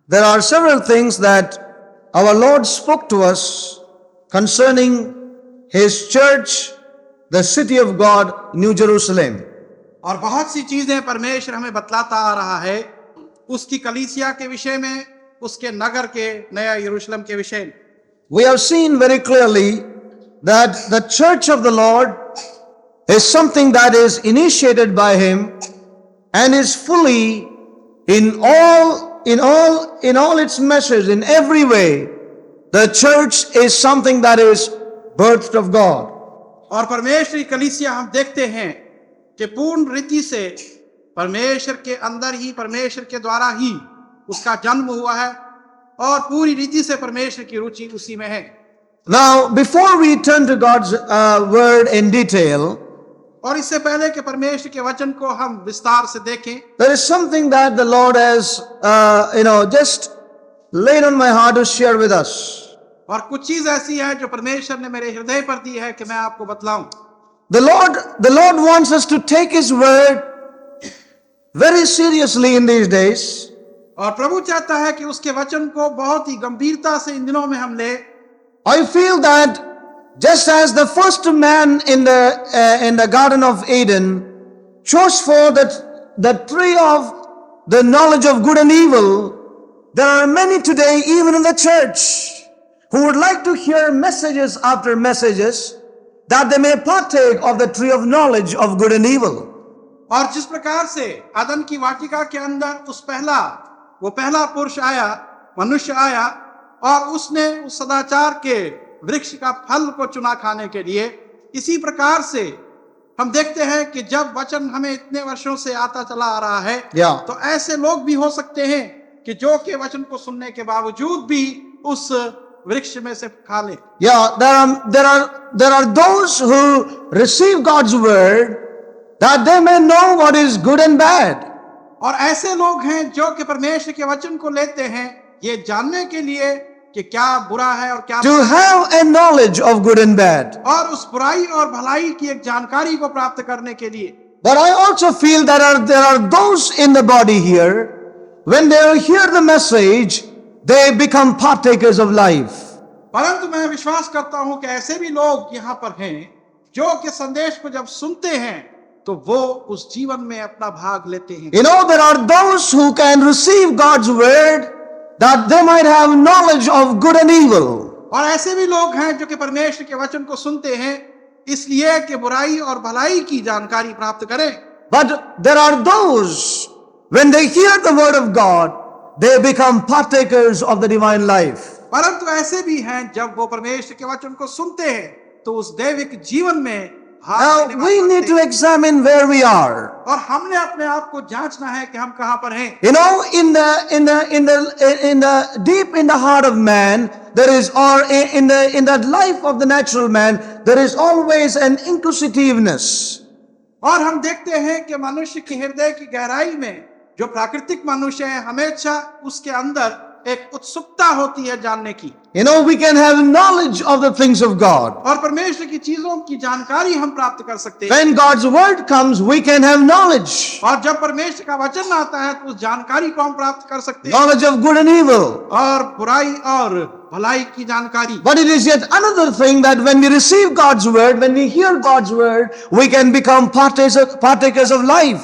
There are several things that our Lord spoke to us concerning His church, the city of God, New Jerusalem. और बहुत सी चीजें परमेश्वर हमें बतलाता आ रहा है उसकी कलीसिया के विषय में, उसके नगर के नया यरूशलेम के विषय में। We have seen very clearly that the church of the Lord is something that is initiated by Him and is fully in all its message, in every way. The church is something that is birthed of God. और परमेश्वर की कलीसिया हम देखते हैं कि पूर्ण रीति से परमेश्वर के अंदर ही, परमेश्वर के द्वारा ही उसका जन्म हुआ है और पूरी रीति से परमेश्वर की रुचि उसी में है। Now, before we turn to God's word in detail, और इससे पहले कि परमेश्वर के वचन को हम विस्तार से देखें, there is something that the Lord has, just laid on my heart to share with us. और कुछ चीज ऐसी है जो परमेश्वर ने मेरे हृदय पर दी है कि मैं आपको बतलाऊं। The Lord wants us to take His word very seriously in these days. और प्रभु चाहता है कि उसके वचन को बहुत ही गंभीरता से इन दिनों में हम ले। I feel that just as the first man in the Garden of Eden chose for the tree of the knowledge of good and evil, there are many today, even in the church, who would like to hear messages after messages that they may partake of the tree of knowledge of good and evil. और जिस प्रकार से अदन की वाटिका के अंदर वो पहला पुरुष आया, मनुष्य आया और उसने उस सदाचार के वृक्ष का फल को चुना खाने के लिए, इसी प्रकार से हम देखते हैं कि जब वचन हमें इतने वर्षों से आता चला आ रहा है, तो ऐसे लोग भी हो सकते हैं कि जो के वचन को सुनने के बावजूद भी उस वृक्ष में से खा ले। There are those who receive God's word that they may know what is good and bad. और ऐसे लोग हैं जो कि परमेश्वर के वचन को लेते हैं ये जानने के लिए कि क्या बुरा है और क्या, to have a knowledge of good and bad. और उस बुराई और भलाई की एक जानकारी को प्राप्त करने के लिए। But I also feel that there are those in the body here, when they hear the message, they become partakers of life. परंतु मैं विश्वास करता हूं कि ऐसे भी लोग यहाँ पर हैं जो कि संदेश को जब सुनते हैं तो वो उस जीवन में अपना भाग लेते हैं। There are those who can receive God's word that they might have knowledge of good and evil. और ऐसे भी लोग हैं जो कि परमेश्वर के वचन को सुनते हैं इसलिए कि बुराई और भलाई की जानकारी प्राप्त करें। But there are those, when they hear the word of God, they become partakers of the divine life. परंतु ऐसे भी हैं जब वो परमेश्वर के वचन को सुनते हैं तो उस दैविक जीवन में Now we need to examine where we are. और हमने अपने आप को जांचना है कि हम कहां पर हैं। In the deep in the heart of man, there is, or in the life of the natural man, there is always an inquisitiveness. और हम देखते हैं कि मनुष्य के हृदय की गहराई में जो प्राकृतिक मनुष्य है हमेशा उसके अंदर एक उत्सुकता होती है जानने की। We can have knowledge of the things of God. और परमेश्वर की चीजों की जानकारी हम प्राप्त कर सकते हैं। When God's word comes, we can have knowledge. और जब परमेश्वर का वचन आता है तो उस जानकारी को हम प्राप्त कर सकते हैं। Knowledge of good and evil. और बुराई और भलाई की जानकारी। But it is yet another thing that when we receive God's word, when we hear God's word, we can become partakers of life.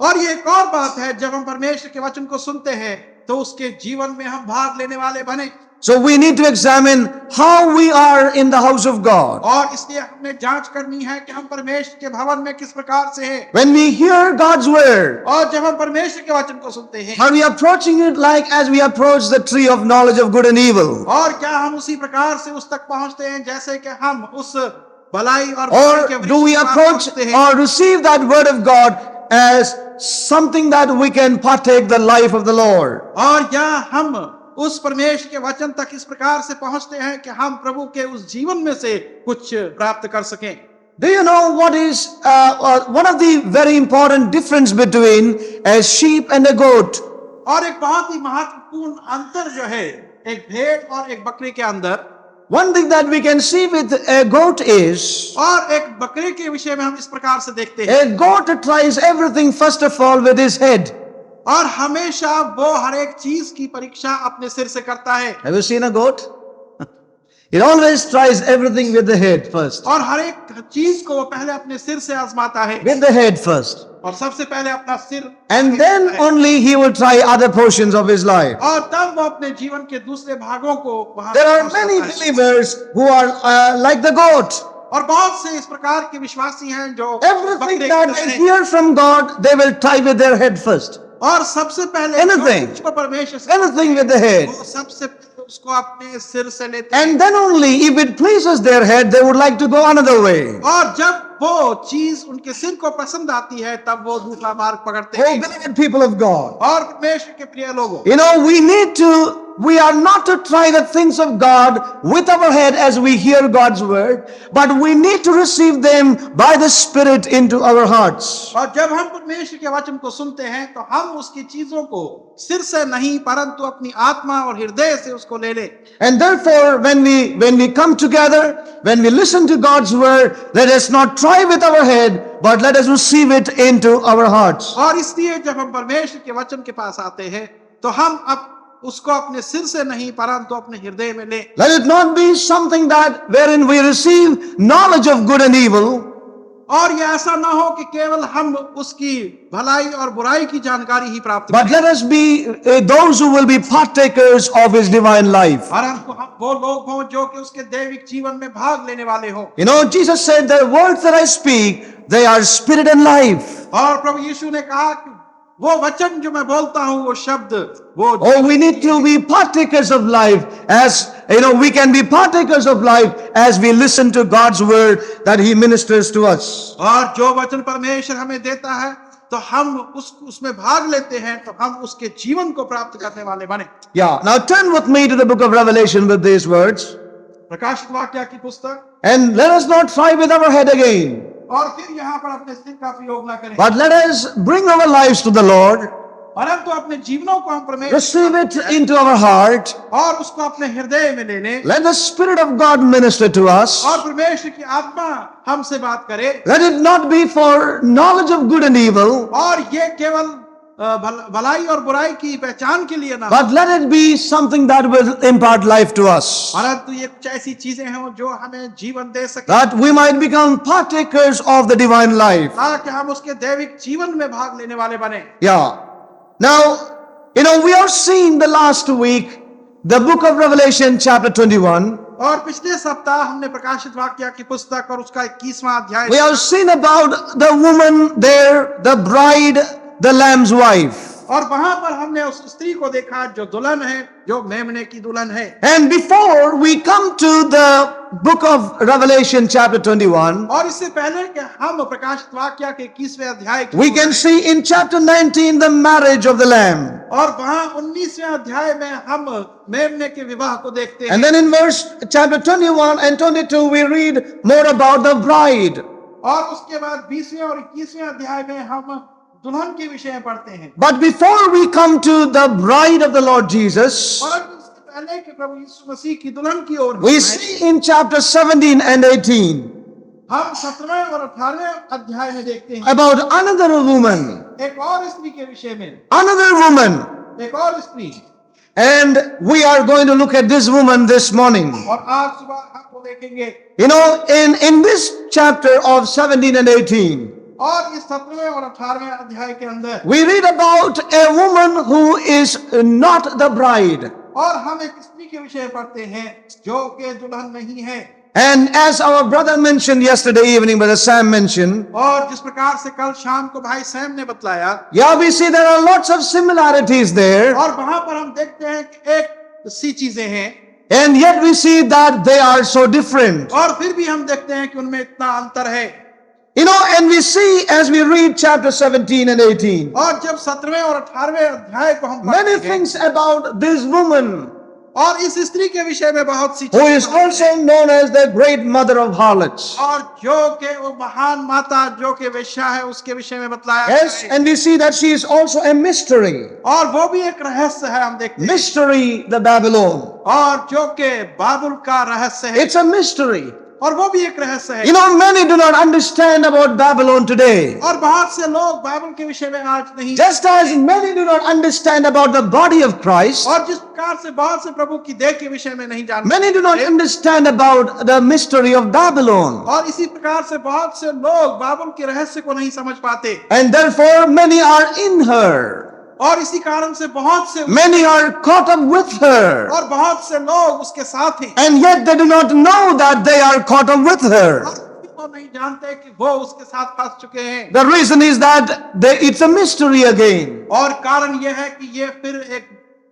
और ये एक और बात है, जब हम परमेश्वर के वचन को सुनते हैं तो उसके जीवन में हम भाग लेने वाले बने। So we need to examine how we are in the house of God. और इसलिए हमें जांच करनी है कि हम परमेश्वर के भवन में किस प्रकार से हैं। When we hear God's word, और जब हम परमेश्वर के वचन को सुनते हैं, are we approaching it like as we approach the tree of knowledge of good and evil? और क्या हम उसी प्रकार से उस तक पहुंचते हैं जैसे कि हम उस भलाई और बुराई के Or वृक्ष do we पर approach पहुंचते हैं? or receive that word of God as something that we can partake the life of the Lord? और या हम उस परमेश्वर के वचन तक इस प्रकार से पहुंचते हैं कि हम प्रभु के उस जीवन में से कुछ प्राप्त कर सकें। Do you know what is one of the very important difference between a sheep and a goat? और एक बहुत ही महत्वपूर्ण अंतर जो है एक भेड़ और एक बकरी के अंदर, One thing that we can see with a goat is, और एक बकरी के विषय में हम इस प्रकार से देखते हैं, a goat tries everything first of all with his head. और हमेशा वो हर एक चीज की परीक्षा अपने सिर से करता है। Have you seen a goat? It always tries everything with the head first. और हर एक चीज को वो पहले अपने सिर से आजमाता है, With the head first. और सबसे पहले अपना सिर, And then only he will try other portions of his life. और तब वो अपने जीवन के दूसरे भागों को वहां There are many पहुंचाता है। believers who are like the goat. और बहुत से इस प्रकार के विश्वासी हैं जो Everything बकरे that की तरह they हैं। hear from God, they will try with their head first. और सबसे पहले Anything. जो कुछ को परमेश्वर से Anything with the head. वो सबसे पहले उसको अपने सिर से लेते हैं। And then only if it pleases their head, they would like to go another way. और जब वो चीज उनके सिर को पसंद आती है तब वो दूसरा मार्ग पकड़ते Oh, हैं। beloved people of God. और परमेश्वर के प्रिय लोगों, You know, we are not to try the things of God with our head as we hear God's word, but we need to receive them by the Spirit into our hearts. और जब हम परमेश्वर के वचन को सुनते हैं तो हम उसकी चीजों को सिर से नहीं परंतु अपनी आत्मा और हृदय से उसको ले ले। And therefore, when we come together, when we listen to God's word, let us not try with our head, but let us receive it into our hearts. और इसलिए जब हम परमेश्वर के वचन के पास आते हैं तो हम अब उसको अपने सिर से नहीं परंतु अपने हृदय में ले। Let it not be something that wherein we receive knowledge of good and evil, और ये ऐसा ना हो कि केवल हम उसकी भलाई और बुराई की जानकारी ही प्राप्त but करें, let us be those who will be partakers of His divine life. और हम वो लोग हों जो कि उसके दैविक जीवन में भाग लेने वाले हों। You know, Jesus said, the words that I speak, they are spirit and life. और प्रभु यीशु ने कहा कि वो वचन जो मैं बोलता हूँ वो शब्द वो Oh, we need to be partakers of life, as you know, we can be partakers of life as we listen to God's word that He ministers to us. और जो वचन परमेश्वर हमें देता है तो हम उसमें भाग लेते हैं तो हम उसके जीवन को प्राप्त करने वाले बने। Yeah. Now turn with me to the book of Revelation with these words, प्रकाशित वाक्य की पुस्तक, and let us not try with our head again, और फिर यहाँ पर अपने सिर का प्रयोग न करें, but let us bring our lives to the Lord, परंतु अपने जीवनों को हम परमेश्वर receive it into our heart, और उसको अपने हृदय में ले लें, let the Spirit of God minister to us. और परमेश्वर की आत्मा हमसे बात करे, Let it not be for knowledge of good and evil, और ये केवल भलाई और बुराई की पहचान के लिए ना, but let it be something that will impart life to us, परंतु ये कुछ ऐसी चीजें हैं जो हमें जीवन दे सके, that we might become partakers of the divine life. ताकि हम उसके दैविक जीवन में भाग लेने वाले बने। Yeah. Now, you know, we are seeing the last week, the book of Revelation chapter 21. और पिछले सप्ताह हमने प्रकाशित वाक्य की पुस्तक और उसका 21वां अध्याय, We have seen about the woman there, the bride, the lamb's wife. और वहां पर हमने उस स्त्री को देखा जो दुल्हन है, जो मेमने की दुल्हन है। And before we come to the book of Revelation chapter 21, और इससे पहले कि हम प्रकाशित वाक्य के 21वें अध्याय की we ओर can आएं, see in chapter 19 the marriage of the lamb. और वहां 19वें अध्याय में हम मेमने के विवाह को देखते हैं। And then in verse chapter 21 and 22 we read more about the bride. और उसके बाद 20वें और 21वें अध्याय में हम दुल्हन के विषय में पढ़ते हैं। But before we come to the bride of the Lord Jesus, और इससे पहले कि प्रभु यीशु मसीह की दुल्हन की ओर we see in chapter 17 and 18 हम 17वें और 18वें अध्याय में देखते हैं about another woman, एक और स्त्री के विषय में, another woman. एक और स्त्री। And we are going to look at this woman this morning. और आज सुबह हम वो देखेंगे। You know, in this chapter of 17 and 18, और इस 17वें और 18वें अध्याय के अंदर we read about a woman who is not the bride. और हम एक स्त्री के विषय में पढ़ते हैं जो कि दुल्हन नहीं है। And as our brother mentioned yesterday evening, Brother Sam mentioned, और जिस प्रकार से कल शाम को भाई सैम ने बतलाया, yeah, we see there are lots of similarities there. और वहां पर हम देखते हैं कि एक सी चीजें हैं, And yet we see that they are so different. और फिर भी हम देखते हैं कि उनमें इतना अंतर है। You know, and we see as we read chapter 17 and 18, और जब 17वें और 18वें अध्याय को हम many पढ़ते हैं, things about this woman और इस स्त्री के विषय में बहुत सी who is चीजें हैं। also known as the great mother of harlots. और जो कि वो महान माता जो कि वेश्या है उसके विषय में बतलाया Yes, है। and we see that she is also a mystery. और वो भी एक रहस्य है, हम देखते हैं। Mystery, the Babylon. और जो कि बाबुल का रहस्य है, It's a mystery. और वो भी एक रहस्य है। You know, many do not understand about Babylon today. और बहुत से लोग बाइबल के विषय में आज नहीं, Just as many do not understand about the body of Christ, और जिस प्रकार से बहुत से प्रभु की देह के विषय में नहीं जानते, many do not understand about the mystery of Babylon. और इसी प्रकार से बहुत से लोग बाइबल के रहस्य को नहीं समझ पाते, And therefore many are in her. और इसी कारण से बहुत से Many are caught up with her. और बहुत से लोग उसके साथ हैं, And yet they do not know that they are caught up with her. वो नहीं जानते कि वो उसके साथ फंस चुके हैं। The reason is that it's a mystery again. और कारण यह है कि ये फिर एक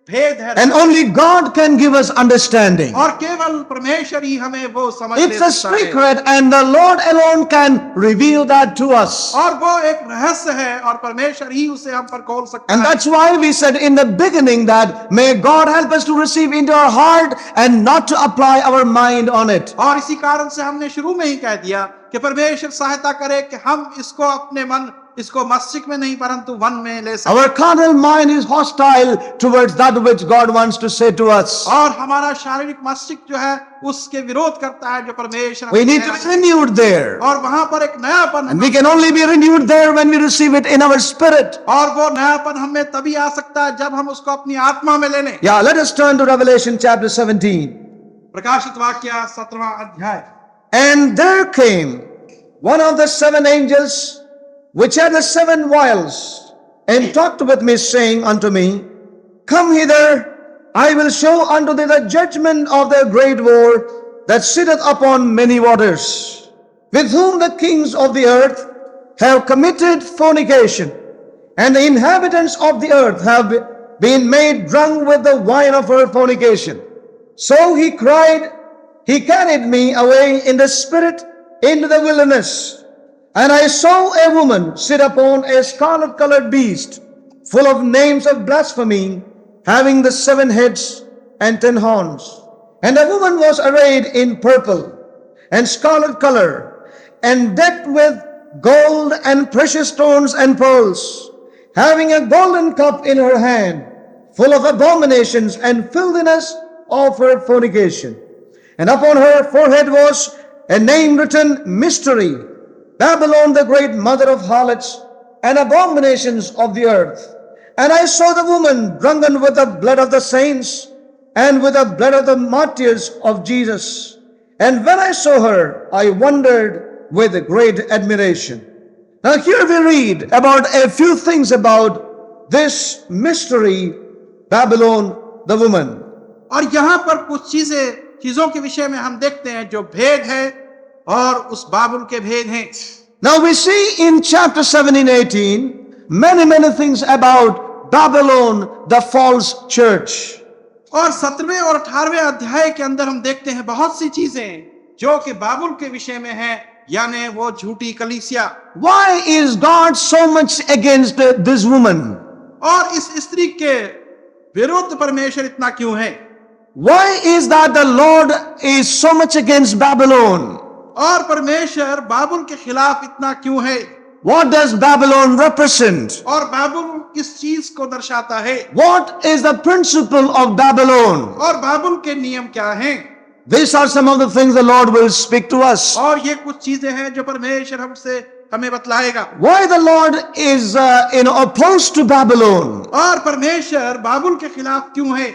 भेद है, And only God can give us understanding. और केवल परमेश्वर ही हमें वो समझ It's ले a सकता है, secret and the Lord alone can reveal that to us. और वो एक रहस्य है और परमेश्वर ही उसे हम पर खोल सकता And है। that's why we said in the beginning that may God help us to receive into our heart and not to apply our mind on it. और इसी कारण से हमने शुरू में ही कह दिया कि परमेश्वर सहायता करे कि हम इसको अपने मन, इसको मस्तिष्क में नहीं परंतु मन में ले सकें। Our carnal mind is hostile towards that which God wants to say to us. और हमारा शारीरिक मस्तिष्क जो है उसके विरोध करता है जो परमेश्वर We need to be renewed there. और वहां पर एक नयापन, And we can only be renewed there when we receive it in our spirit. और वो नयापन हमें तभी आ सकता है जब हम उसको अपनी आत्मा में ले लें। Yeah, let us turn to Revelation chapter 17. प्रकाशित वाक्य 17वां अध्याय। And there came one of the seven angels which had the seven vials, and talked with me, saying unto me, Come hither, I will show unto thee the judgment of the great war that sitteth upon many waters, with whom the kings of the earth have committed fornication, and the inhabitants of the earth have been made drunk with the wine of her fornication. So he cried, he carried me away in the spirit into the wilderness. And I saw a woman sit upon a scarlet-colored beast, full of names of blasphemy, having the 7 heads and 10 horns. And the woman was arrayed in purple and scarlet color, and decked with gold and precious stones and pearls, having a golden cup in her hand, full of abominations and filthiness of her fornication. And upon her forehead was a name written, Mystery, Babylon the great mother of harlots and abominations of the earth. And I saw the woman drunken with the blood of the saints and with the blood of the martyrs of Jesus. And when I saw her, I wondered with great admiration. Now here we read about a few things about this mystery, Babylon the woman. और यहाँ पर कुछ चीजों के विषय में हम देखते हैं जो भेद है और उस बाबुल के भेद हैं। Now we see in chapter 17-18 many things about Babylon, the false church. और 17वें और 18वें अध्याय के अंदर हम देखते हैं बहुत सी चीजें जो कि बाबुल के विषय में है, यानी वो झूठी कलीसिया। Why is God so much against this woman? और इस स्त्री के विरुद्ध परमेश्वर इतना क्यों है? Why is that the Lord is so much against Babylon? और परमेश्वर बाबुल के खिलाफ इतना क्यों है? What does Babylon represent? और बाबुल किस चीज को दर्शाता है? What is the principle of Babylon? और बाबुल के नियम क्या हैं? These are some of the things the Lord will speak to us. और ये कुछ चीजें हैं जो परमेश्वर हमें बतलाएगा। Why the Lord is opposed to Babylon? और परमेश्वर बाबुल के खिलाफ क्यों है?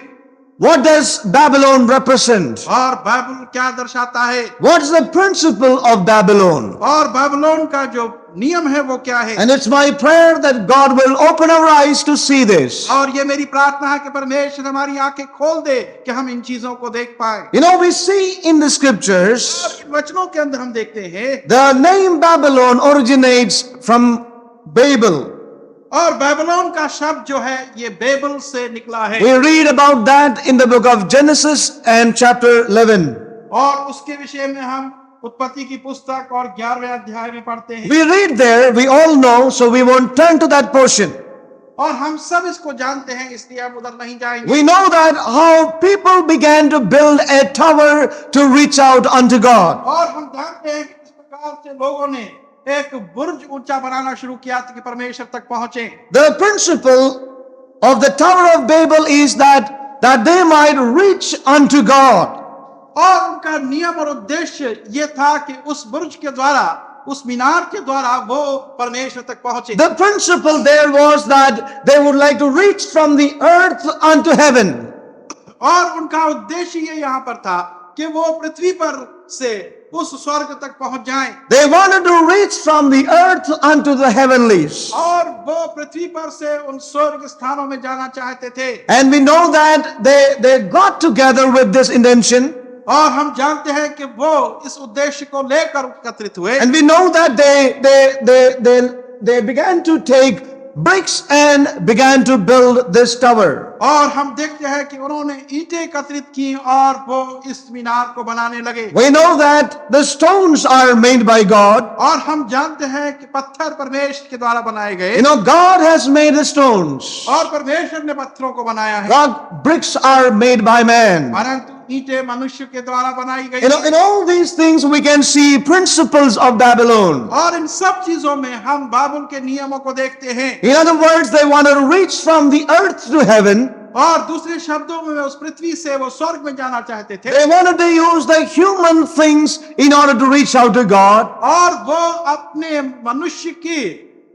What does Babylon represent? और बाबुल क्या दर्शाता है? What is the principle of Babylon? और बाबुलोन का जो नियम है वो क्या है? And it's my prayer that God will open our eyes to see this. और ये मेरी प्रार्थना है कि परमेश्वर हमारी आंखें खोल दे कि हम इन चीजों को देख पाए। You know, we see in the scriptures, और इन वचनों के अंदर हम देखते हैं the name Babylon originates from Babel. और बाबुलोन का शब्द जो है ये बेबल से निकला है। We read about that in the book of Genesis and chapter 11. और उसके विषय में हम उत्पत्ति की पुस्तक और 11वें अध्याय में पढ़ते हैं। We read there, we all know, so we won't turn to that portion. और हम सब इसको जानते हैं इसलिए हम उधर नहीं जाएंगे। We know that how people began to build a tower to reach out unto God. और हम जानते हैं कि किस प्रकार से लोगों ने एक बुर्ज ऊंचा बनाना शुरू किया ताकि परमेश्वर तक पहुंचे। The principle of the Tower of Babel is that they might reach unto God. और उनका नियम और उद्देश्य ये था कि उस बुर्ज के द्वारा, उस मीनार के द्वारा वो परमेश्वर तक पहुंचे। The principle there was that they would like to reach from the earth unto heaven. और उनका उद्देश्य ये यहाँ पर था कि वो पृथ्वी पर से उस स्वर्ग तक पहुंच जाएं। They wanted to reach from the earth unto the heavenlies. और वो पृथ्वी पर से उन स्वर्ग स्थानों में जाना चाहते थे। And we know that they got together with this intention. और हम जानते हैं कि वो इस उद्देश्य को लेकर एकत्रित हुए। And we know that they began to take bricks and began to build this tower. और हम देखते हैं कि उन्होंने ईंटें एकत्रित की और वो इस मीनार को बनाने लगे। We know that the stones are made by God. और हम जानते हैं कि पत्थर परमेश्वर के द्वारा बनाए गए। You know, God has made the stones. और परमेश्वर ने पत्थरों को बनाया है। God, bricks are made by man. परंतु ईंटें मनुष्य के द्वारा बनाई गई। You know, in all these things we can see principles of Babylon. और इन सब चीजों में हम बाबुल के नियमों को देखते हैं। In other words, they wanted to reach from the earth to heaven. और दूसरे शब्दों में उस पृथ्वी से वो स्वर्ग में जाना चाहते थे। They wanted to use the human things in order to reach out to God. और वो अपने मनुष्य की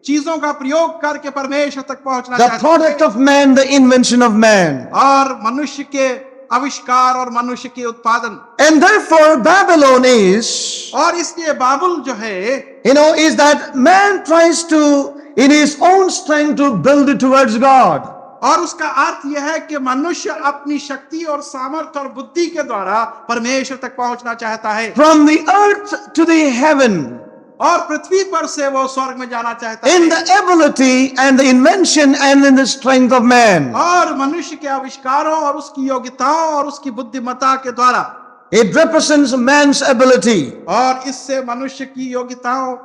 चीजों का प्रयोग करके परमेश्वर तक पहुंचना The चाहते product थे। of man, the invention of man. और मनुष्य के आविष्कार और मनुष्य के उत्पादन। And therefore Babylon is, और इसलिए बाबुल जो है, you know, is that man tries to, in his own strength, to build it towards God. और उसका अर्थ यह है कि मनुष्य अपनी शक्ति और सामर्थ्य और बुद्धि के द्वारा परमेश्वर तक पहुंचना चाहता है। From the earth to the heaven. और पृथ्वी पर से वो स्वर्ग में जाना चाहता In है। the ability and the invention and in the strength of man. और मनुष्य के आविष्कारों और उसकी योग्यताओं और उसकी बुद्धिमत्ता के द्वारा। It represents man's ability. और इससे मनुष्य की योग्यताओं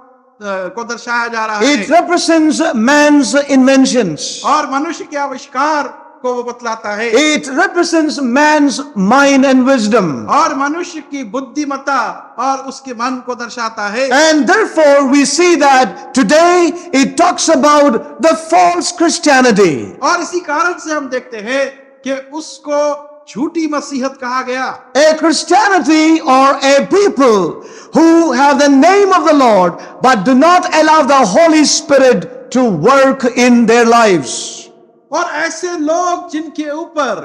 को दर्शाया जा रहा है। It represents man's inventions. और मनुष्य के आविष्कार को वो बतलाता है। It represents man's mind and wisdom. और मनुष्य की बुद्धिमत्ता और उसके मन को दर्शाता है। And therefore we see that today it talks about the false Christianity. और इसी कारण से हम देखते हैं कि उसको झूठी मसीहत कहा गया। A Christianity or a people who have the name of the Lord but do not allow the Holy Spirit to work in their lives. और ऐसे लोग जिनके ऊपर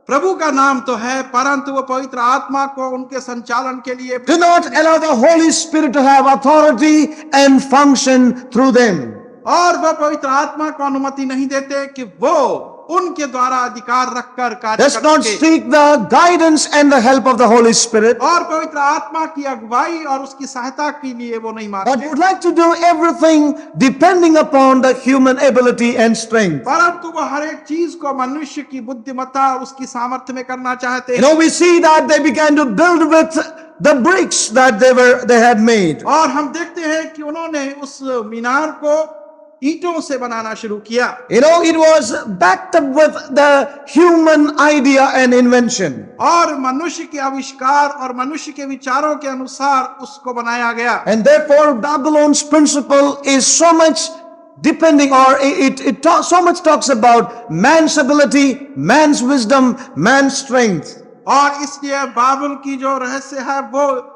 प्रभु का नाम तो है परंतु वो पवित्र आत्मा को उनके संचालन के लिए Do not allow the Holy Spirit to have authority and function through them. और वह पवित्र आत्मा को अनुमति नहीं देते कि वो उनके द्वारा अधिकार रखकर कार्य Does not करें। seek the guidance and the help of the Holy Spirit, और पवित्र आत्मा की अगुवाई और उसकी सहायता के लिए वो नहीं but मांगते, would like to do everything depending upon the human ability and strength. परंतु वो हर एक चीज को मनुष्य की बुद्धिमत्ता और उसकी सामर्थ्य में करना चाहते You हैं। know, we see that they began to build with the bricks that they had made. और हम देखते हैं कि उन्होंने उस मीनार को ईंटों से बनाना शुरू किया। You know, it was backed up with the human idea and invention. और मनुष्य के आविष्कार और मनुष्य के विचारों के अनुसार उसको बनाया गया। And therefore Babylon's principle is so much depending, or so much talks about man's ability, man's wisdom, man's strength. और इसलिए बाबुल की जो रहस्य है वो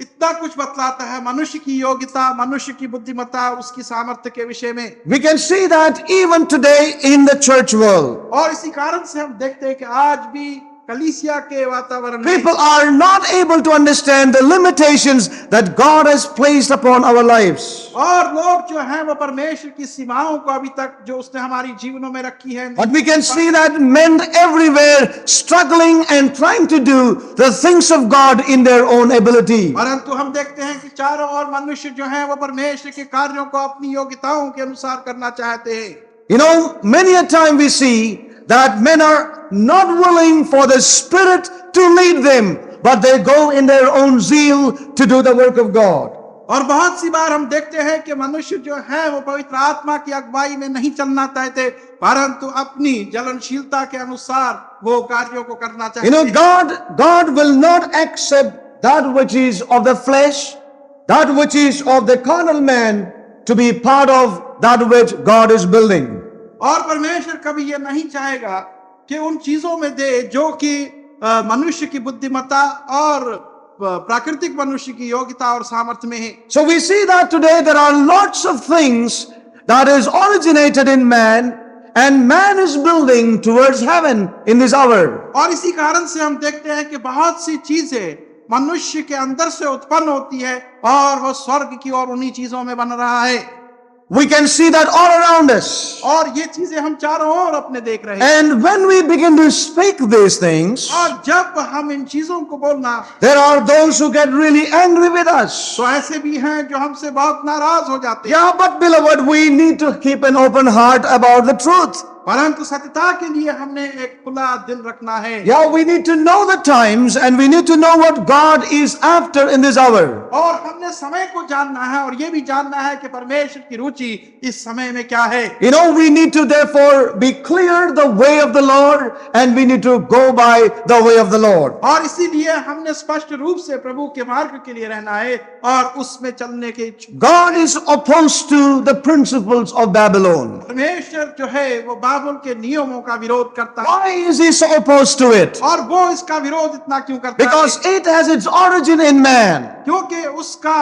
इतना कुछ बतलाता है मनुष्य की योग्यता, मनुष्य की बुद्धिमत्ता, उसकी सामर्थ्य के विषय में। We can see that even today in the church world. और इसी कारण से हम देखते हैं कि आज भी कलीसिया के वातावरण में People are not able to understand the limitations that God has placed upon our lives. और लोग जो हैं वो परमेश्वर की सीमाओं को अभी तक जो उसने हमारी जीवनों में रखी है, But we can see that men everywhere struggling and trying to do the things of God in their own ability. परंतु हम देखते हैं कि चारों ओर मनुष्य जो हैं वो परमेश्वर के कार्यों को अपनी योग्यताओं के अनुसार करना चाहते हैं। You know, many a time we see that men are not willing for the Spirit to lead them, but they go in their own zeal to do the work of God. और बहुत सी बार हम देखते हैं कि मनुष्य जो है वो पवित्र आत्मा की अगुवाई में नहीं चलना चाहते, परंतु अपनी जलनशीलता के अनुसार वो कार्यों को करना चाहते You know, हैं। God will not accept that which is of the flesh, that which is of the carnal man, to be part of that which God is building. और परमेश्वर कभी ये नहीं चाहेगा कि उन चीजों में दे जो कि मनुष्य की बुद्धिमत्ता और प्राकृतिक मनुष्य की योग्यता और सामर्थ्य में है। So we see that today there are lots of things that is originated in man and man is building towards heaven in this hour. और इसी कारण से हम देखते हैं कि बहुत सी चीजें मनुष्य के अंदर से उत्पन्न होती है और वो स्वर्ग की ओर उन्हीं चीजों में बन रहा है। We can see that all around us. और ये चीजें हम चारों ओर अपने देख रहे हैं। And when we begin to speak these things, और जब हम इन चीजों को बोलना, there are those who get really angry with us. तो ऐसे भी हैं जो हमसे बहुत नाराज हो जाते हैं। Yeah, but beloved, we need to keep an open heart about the truth. परंतु सत्यता के लिए हमने एक खुला दिल रखना है। Yeah, we need to know the times and we need to know what God is after in this hour. और हमने समय को जानना है और ये भी जानना है कि परमेश्वर की रुचि इस समय में क्या है। You know, we need to therefore be clear the way of the Lord and we need to go by the way of the Lord. और इसीलिए हमने स्पष्ट रूप से प्रभु के मार्ग के लिए रहना है और उसमें चलने के इच्छुक। God is opposed to the principles of Babylon. परमेश्वर जो है वो बाबुल के नियमों का विरोध करता है। Why is he so opposed to it? और वो इसका विरोध इतना क्यों करता है? Because it has its origin in man. क्योंकि उसका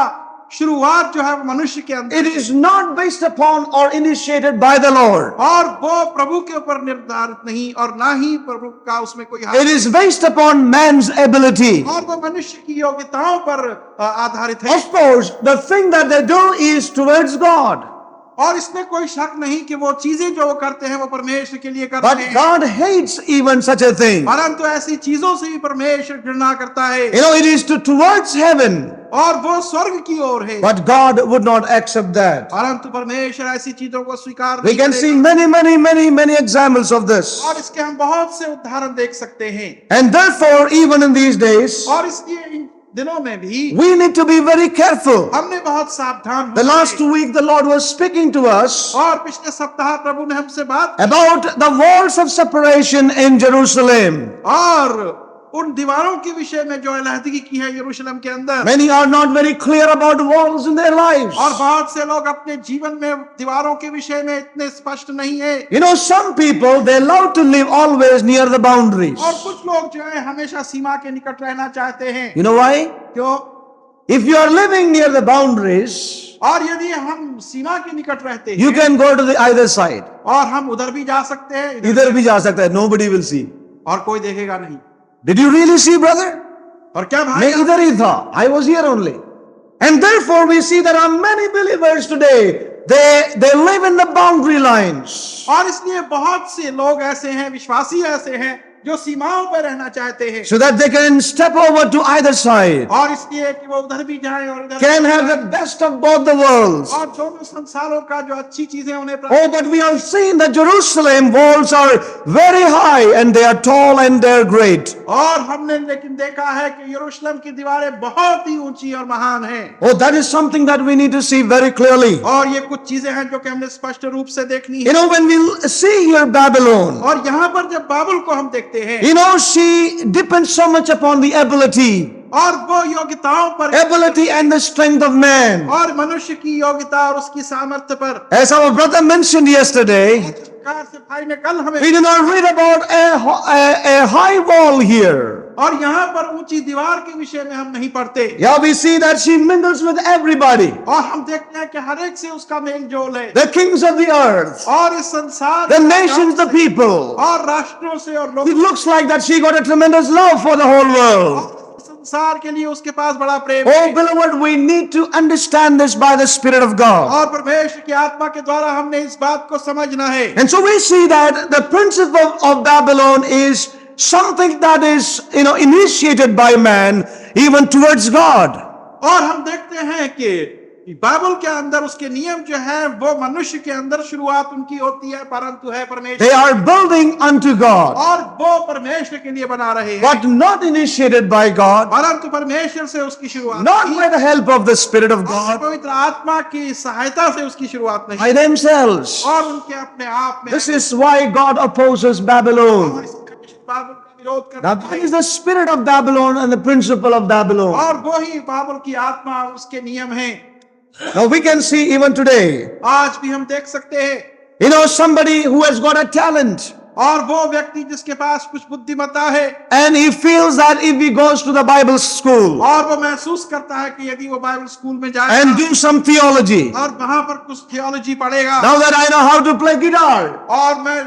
शुरुआत जो है वो मनुष्य के अंदर It is not based upon or initiated by the Lord. और वो प्रभु के ऊपर निर्धारित नहीं और ना ही प्रभु का उसमें कोई हाथ। It is based upon man's ability. और वो मनुष्य की योग्यताओं पर आधारित है। Of course, the thing that they do is towards God. और इसमें कोई शक नहीं कि वो चीजें जो वो करते हैं वो परमेश्वर के लिए करते But हैं। God hates even such a thing. परंतु ऐसी चीजों से भी परमेश्वर घृणा करता है। You know, it is towards heaven. और वो स्वर्ग की ओर है। But God would not accept that. परंतु परमेश्वर ऐसी चीजों को स्वीकार We नहीं can see करेगा। many examples of this. और इसके हम बहुत से उदाहरण देख सकते हैं। And therefore, even in these days, और इसलिए इन दिनों में भी we need to be very careful. हमने बहुत सावधान The होना last है। week, the Lord was speaking to us और पिछले सप्ताह प्रभु ने हमसे बात about the walls of separation in Jerusalem. और उन दीवारों के विषय में जो अलहदगी की है यरूशलेम के अंदर। Many are not very clear about walls in their lives. और बहुत से लोग अपने जीवन में दीवारों के विषय में इतने स्पष्ट नहीं है। You know, some people, they love to live always near the boundaries. और कुछ लोग जो है हमेशा सीमा के निकट रहना चाहते हैं। You know why? क्यों? If you are living near the boundaries, और यदि हम सीमा के निकट रहते you हैं can go to the either side. और हम उधर भी जा सकते हैं, इधर भी जा सकता है, nobody will see. और कोई देखेगा नहीं। Did you really see, brother? और क्या भाई? मैं इधर ही था. I was here only. And therefore we see there are many believers today. They live in the boundary lines. और इसलिए बहुत से लोग ऐसे हैं, विश्वासी ऐसे हैं जो सीमाओं पर रहना चाहते हैं। So that they can step over to either side. और इसलिए कि वो उधर भी जाएं और उधर Can have the best of both the worlds. और दोनों संसारों का जो अच्छी चीजें उन्हें Oh, but we have seen that Jerusalem walls are very high and they are tall and they are great. और हमने लेकिन देखा है कि यरूशलेम की दीवारें बहुत ही ऊंची और महान हैं। Oh, that is something that we need to see very clearly. और ये कुछ चीजें हैं जो कि हमने स्पष्ट रूप से देखनी You है। know, when we see here Babylon, और यहाँ पर जब बाबुल को हम देखते हैं you know, she depends so much upon the ability और वो योग्यताओं पर and the strength of man. और मनुष्य की योग्यता और उसकी सामर्थ्य पर। As our brother mentioned yesterday, प्रकार से भाई ने कल हमें we do not read about a high wall here. और यहाँ पर ऊंची दीवार के विषय में हम नहीं पढ़ते। Yeah, we see that she mingles with everybody. और हम देखते हैं कि हर एक से उसका मेल जोल है। The kings of the earth, और इस संसार the nations, the people. और राष्ट्रों से और It लोगों looks like that she got a tremendous love for the whole world. संसार के लिए उसके पास बड़ा प्रेम Oh, है। beloved, we need to understand this by the Spirit of God. और परमेश्वर की आत्मा के द्वारा हमने इस बात को समझना है। And so we see that the principle of Babylon is something that is, initiated by man even towards God. और हम देखते हैं कि बाइबल के अंदर उसके नियम जो है वो मनुष्य के अंदर शुरुआत उनकी होती है, परंतु है परमेश्वर। They are building unto God, और वो परमेश्वर के लिए बना रहे हैं, but not initiated by God, परंतु परमेश्वर से उसकी शुरुआत not नहीं, by the help of the Spirit of और God, पवित्र आत्मा की सहायता से उसकी शुरुआत नहीं, by themselves. और उनके अपने आप में। This is why God opposes Babylon. और इस बाइबल का विरोध करता Now, that है। is the spirit of Babylon and the principle of Babylon. और वो ही बाइबल की आत्मा उसके नियम हैं। Now, we can see even today, आज भी हम देख सकते हैं somebody who has got a talent. और वो व्यक्ति जिसके पास कुछ बुद्धिमत्ता है and he feels that if he goes to the Bible school और वो महसूस करता है कि यदि वो बाइबल स्कूल में and जाएगा do some theology, और वहां पर कुछ थियोलॉजी पढ़ेगा, now that I know how to play guitar, और मैं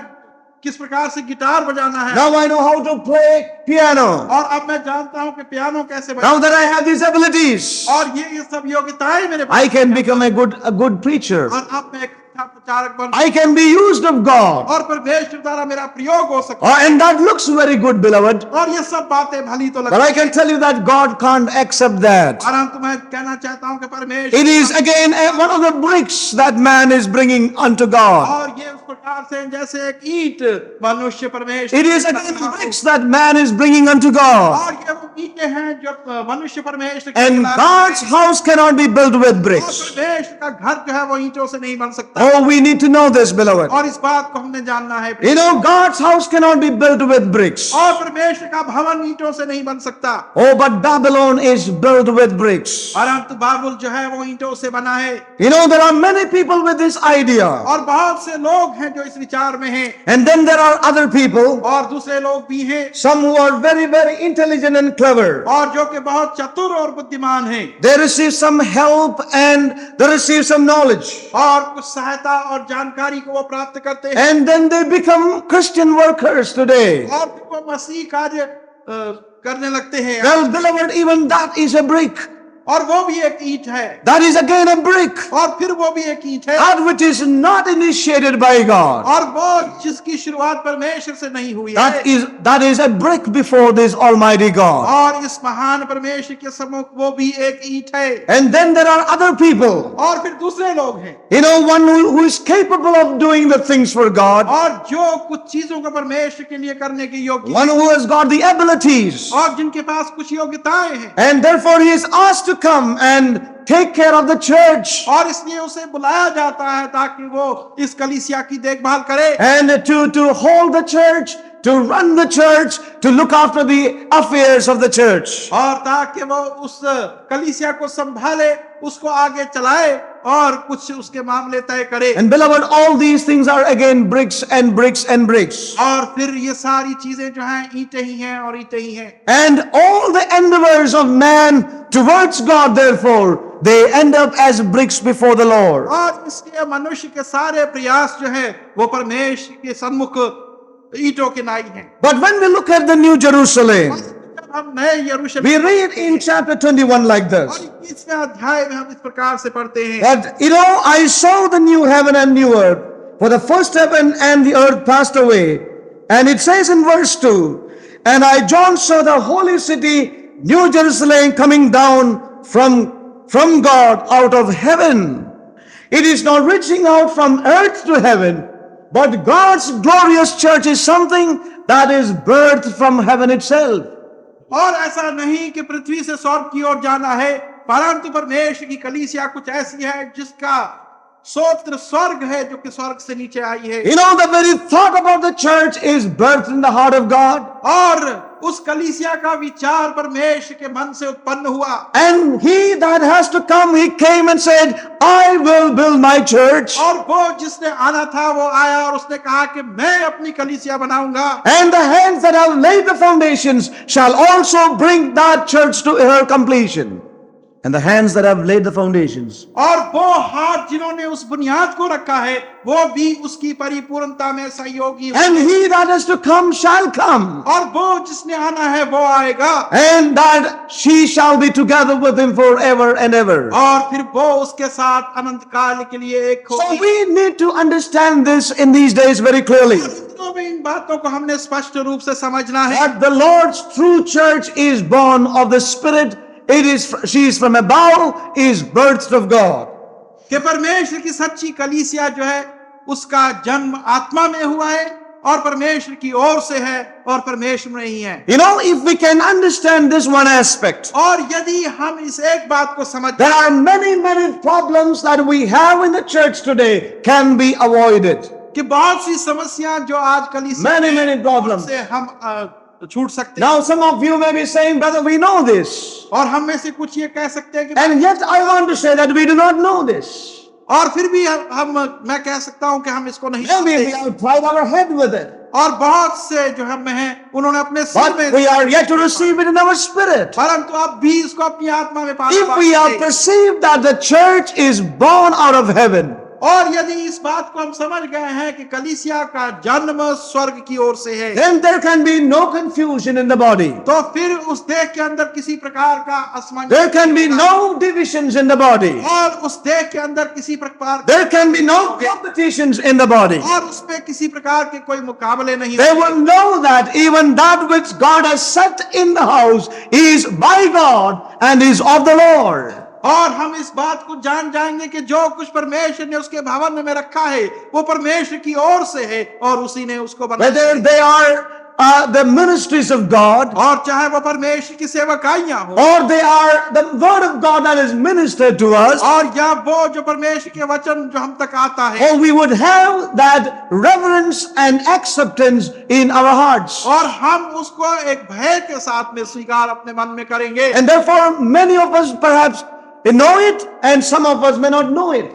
किस प्रकार से गिटार बजाना है, now I know how to play piano, और अब मैं जानता हूं कि पियानो कैसे now बजाना that I have these abilities, और ये सब योग्यताएं मेरे पास I can become a good preacher. और अब मैं एक अच्छा प्रचारक बन I can be used of God. और परमेश्वर द्वारा मेरा प्रयोग हो सकता है। And that looks very good, beloved. और ये सब बातें भली तो But I लगती can हैं, tell you that God can't accept that. परंतु मैं कहना चाहता हूं कि परमेश्वर It is again one of the bricks that man is bringing unto God. और ये उस प्रकार से जैसे एक ईंट मनुष्य परमेश्वर It is again bricks that man is bringing unto God. और ये वो ईंटें हैं जो मनुष्य परमेश्वर के And खिलाफ God's हैं। house cannot be built with और bricks. परमेश्वर का घर जो है वो ईंटों से नहीं बन सकता Oh, we need to know this, beloved. और इस बात को हमने जानना है You know, God's house cannot be built with bricks. और परमेश्वर का भवन ईंटों से नहीं बन सकता, Oh, but Babylon is built with bricks. परंतु बाबुल जो है वो ईंटों से बना है। You know, there are many people with this idea. और बहुत से लोग हैं जो इस विचार में हैं And then there are other people, और दूसरे लोग भी हैं some who are very intelligent and clever. और जो कि बहुत चतुर और बुद्धिमान हैं They receive some help and they receive some knowledge. और कुछ सहायता और जानकारी को वो प्राप्त करते हैं And then they become Christian workers today. और फिर वो मसीह कार्य करने लगते हैं। Well, beloved, even that is a brick. और वो भी एक ईंट है That is again a brick. और फिर वो भी एक ईंट है That which is not initiated by God. और वो जिसकी शुरुआत परमेश्वर से नहीं हुई है That is a brick before this Almighty God. और इस महान परमेश्वर के सम्मुख वो भी एक ईंट है। And then there are other people. और फिर दूसरे लोग हैं You know, one who is capable of doing the things for God. और जो कुछ चीजों को परमेश्वर के लिए करने के योग्य One who has got the abilities. और जिनके पास कुछ योग्यताएं हैं And therefore he is asked to come and take care of the church. और इसलिए उसे बुलाया जाता है ताकि वो इस कलीसिया की देखभाल करे And to hold the church, to run the church, to look after the affairs of the church. और ताकि वो उस कलीसिया को संभाले, उसको आगे चलाए और कुछ उसके मामले तय करे। And beloved, all these things are again bricks and bricks and bricks. और फिर ये सारी चीजें जो हैं ईंटें ही हैं और ईंटें ही हैं। And all the endeavors of man towards God, therefore, they end up as bricks before the Lord. और इसलिए मनुष्य के सारे प्रयास जो है वो परमेश्वर के सम्मुख ईंटों के नाई हैं। But when we look at the New Jerusalem, जब हम नए यरूशलेम we read in chapter 21 like this. और 21वें अध्याय में हम इस प्रकार से पढ़ते हैं That, you know, I saw the new heaven and new earth, for the first heaven and the earth passed away. And it says in verse 2, and I, John, saw the holy city, New Jerusalem, coming down from God out of heaven. It is not reaching out from earth to heaven, but God's glorious church is something that is birthed from heaven itself. और ऐसा नहीं कि पृथ्वी से स्वर्ग की ओर जाना है, परंतु परमेश्वर की कलीसिया कुछ ऐसी है जिसका सोत्र स्वर्ग है, जो कि स्वर्ग से नीचे आई है। You know, the very thought about the church is birthed in the heart of God. और उस कलीसिया का विचार परमेश्वर के मन से उत्पन्न हुआ। And he that has to come, he came and said, I will build my church. और वो जिसने आना था वो आया और उसने कहा कि मैं अपनी कलीसिया बनाऊंगा। And the hands that have laid the foundations shall also bring that church to her completion. And the hands that have laid the foundations. और वो हाथ जिन्होंने उस बुनियाद को रखा है वो भी उसकी परिपूर्णता में सहयोगी And होंगे। he that is to come shall come. और वो जिसने आना है वो आएगा And that she shall be together with him forever and ever. और फिर वो उसके साथ अनंत काल के लिए एक So होगी। we need to understand this in these days very clearly. तो में इन बातों को हमने स्पष्ट रूप से समझना है That the Lord's true church is born of the Spirit. She is from above, is birthed of God. कि परमेश्वर की सच्ची कलीसिया जो है उसका जन्म आत्मा में हुआ है और परमेश्वर की ओर से है और परमेश्वर में ही है। You know, if we can understand this one aspect, और यदि हम इस एक बात को समझ there are many problems that we have in the church today can be avoided. कि बहुत सी समस्याएं जो आज कलीसिया Many problems. से हम छूट सकते हैं। Now some of you may be saying, brother, we know this. और हम में से कुछ ये कह सकते हैं कि And yet I want to say that we do not know this. और फिर भी मैं कह सकता हूं कि हम इसको नहीं Maybe we जानते। have tried our head with it. और बहुत से जो हम हैं उन्होंने अपने सिर But में, we are yet to receive it in our spirit. परंतु अब भी इसको अपनी आत्मा में पाना If we बाकी have है। perceived that the church is born out of heaven, और यदि इस बात को हम समझ गए हैं कि कलीसिया का जन्म स्वर्ग की ओर से है, then there can be no confusion in the body. तो फिर उस देह के अंदर किसी प्रकार का असमंजस, There can be no divisions in the body. और उस देह के अंदर किसी प्रकार There can be no competitions in the body. और उसमें किसी प्रकार के कोई मुकाबले नहीं They होते। will know that even that which God has set in the house is by God and is of the Lord. और हम इस बात को जान जाएंगे कि जो कुछ परमेश्वर ने उसके भवन में रखा है वो परमेश्वर की ओर से है और उसी ने उसको बनाया Whether है। they are the ministries of God, और चाहे वो परमेश्वर की सेवकाइयां हो, or they are the word of God that is ministered to us, और या वो जो परमेश्वर के वचन जो हम तक आता है, or we would have that reverence and acceptance in our hearts. और हम उसको एक भय के साथ में स्वीकार अपने मन में करेंगे। And therefore, many of us perhaps know it, and some of us may not know it.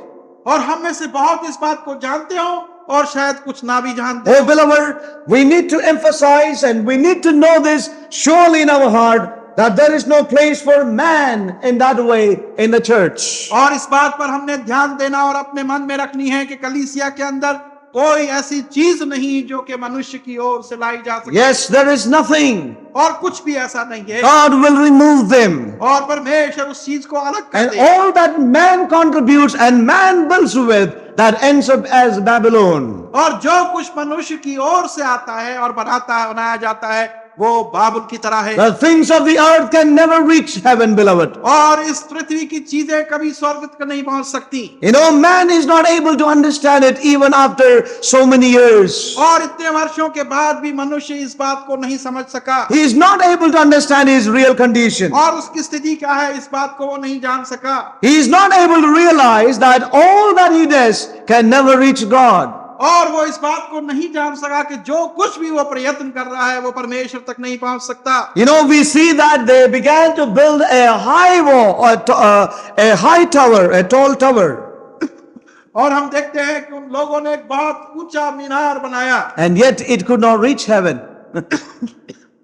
और हम में से बहुत इस बात को जानते हो और शायद कुछ ना भी जानते Oh, हो। beloved, we need to emphasize and we need to know this surely in our heart that there is no place for man in that way in the church. और इस बात पर हमने ध्यान देना और अपने मन में रखनी है कि कलीसिया के अंदर कोई ऐसी चीज नहीं जो कि मनुष्य की ओर से लाई जा सके। Yes, there is nothing. और कुछ भी ऐसा नहीं है। God will remove them. और परमेश्वर उस चीज को अलग कर And they. all that man contributes and man builds with, that ends up as Babylon. और जो कुछ मनुष्य की ओर से आता है और बनाया जाता है वो बाबुल की तरह है। The things of the earth can never reach heaven, beloved. और इस पृथ्वी की चीजें कभी स्वर्ग तक नहीं पहुंच सकती। You know, man is not able to understand it even after so many years. और इतने वर्षों के बाद भी मनुष्य इस बात को नहीं समझ सका। He is not able to understand his real condition. और उसकी स्थिति क्या है इस बात को वो नहीं जान सका। He is not able to realize that all that he does can never reach God. और वो इस बात को नहीं जान सका कि जो कुछ भी वो प्रयत्न कर रहा है वो परमेश्वर तक नहीं पहुंच सकता। You know, we see that they began to build a high wall, a high tower, a tall tower. और हम देखते हैं कि उन लोगों ने एक बहुत ऊंचा मीनार बनाया And yet it could not reach heaven.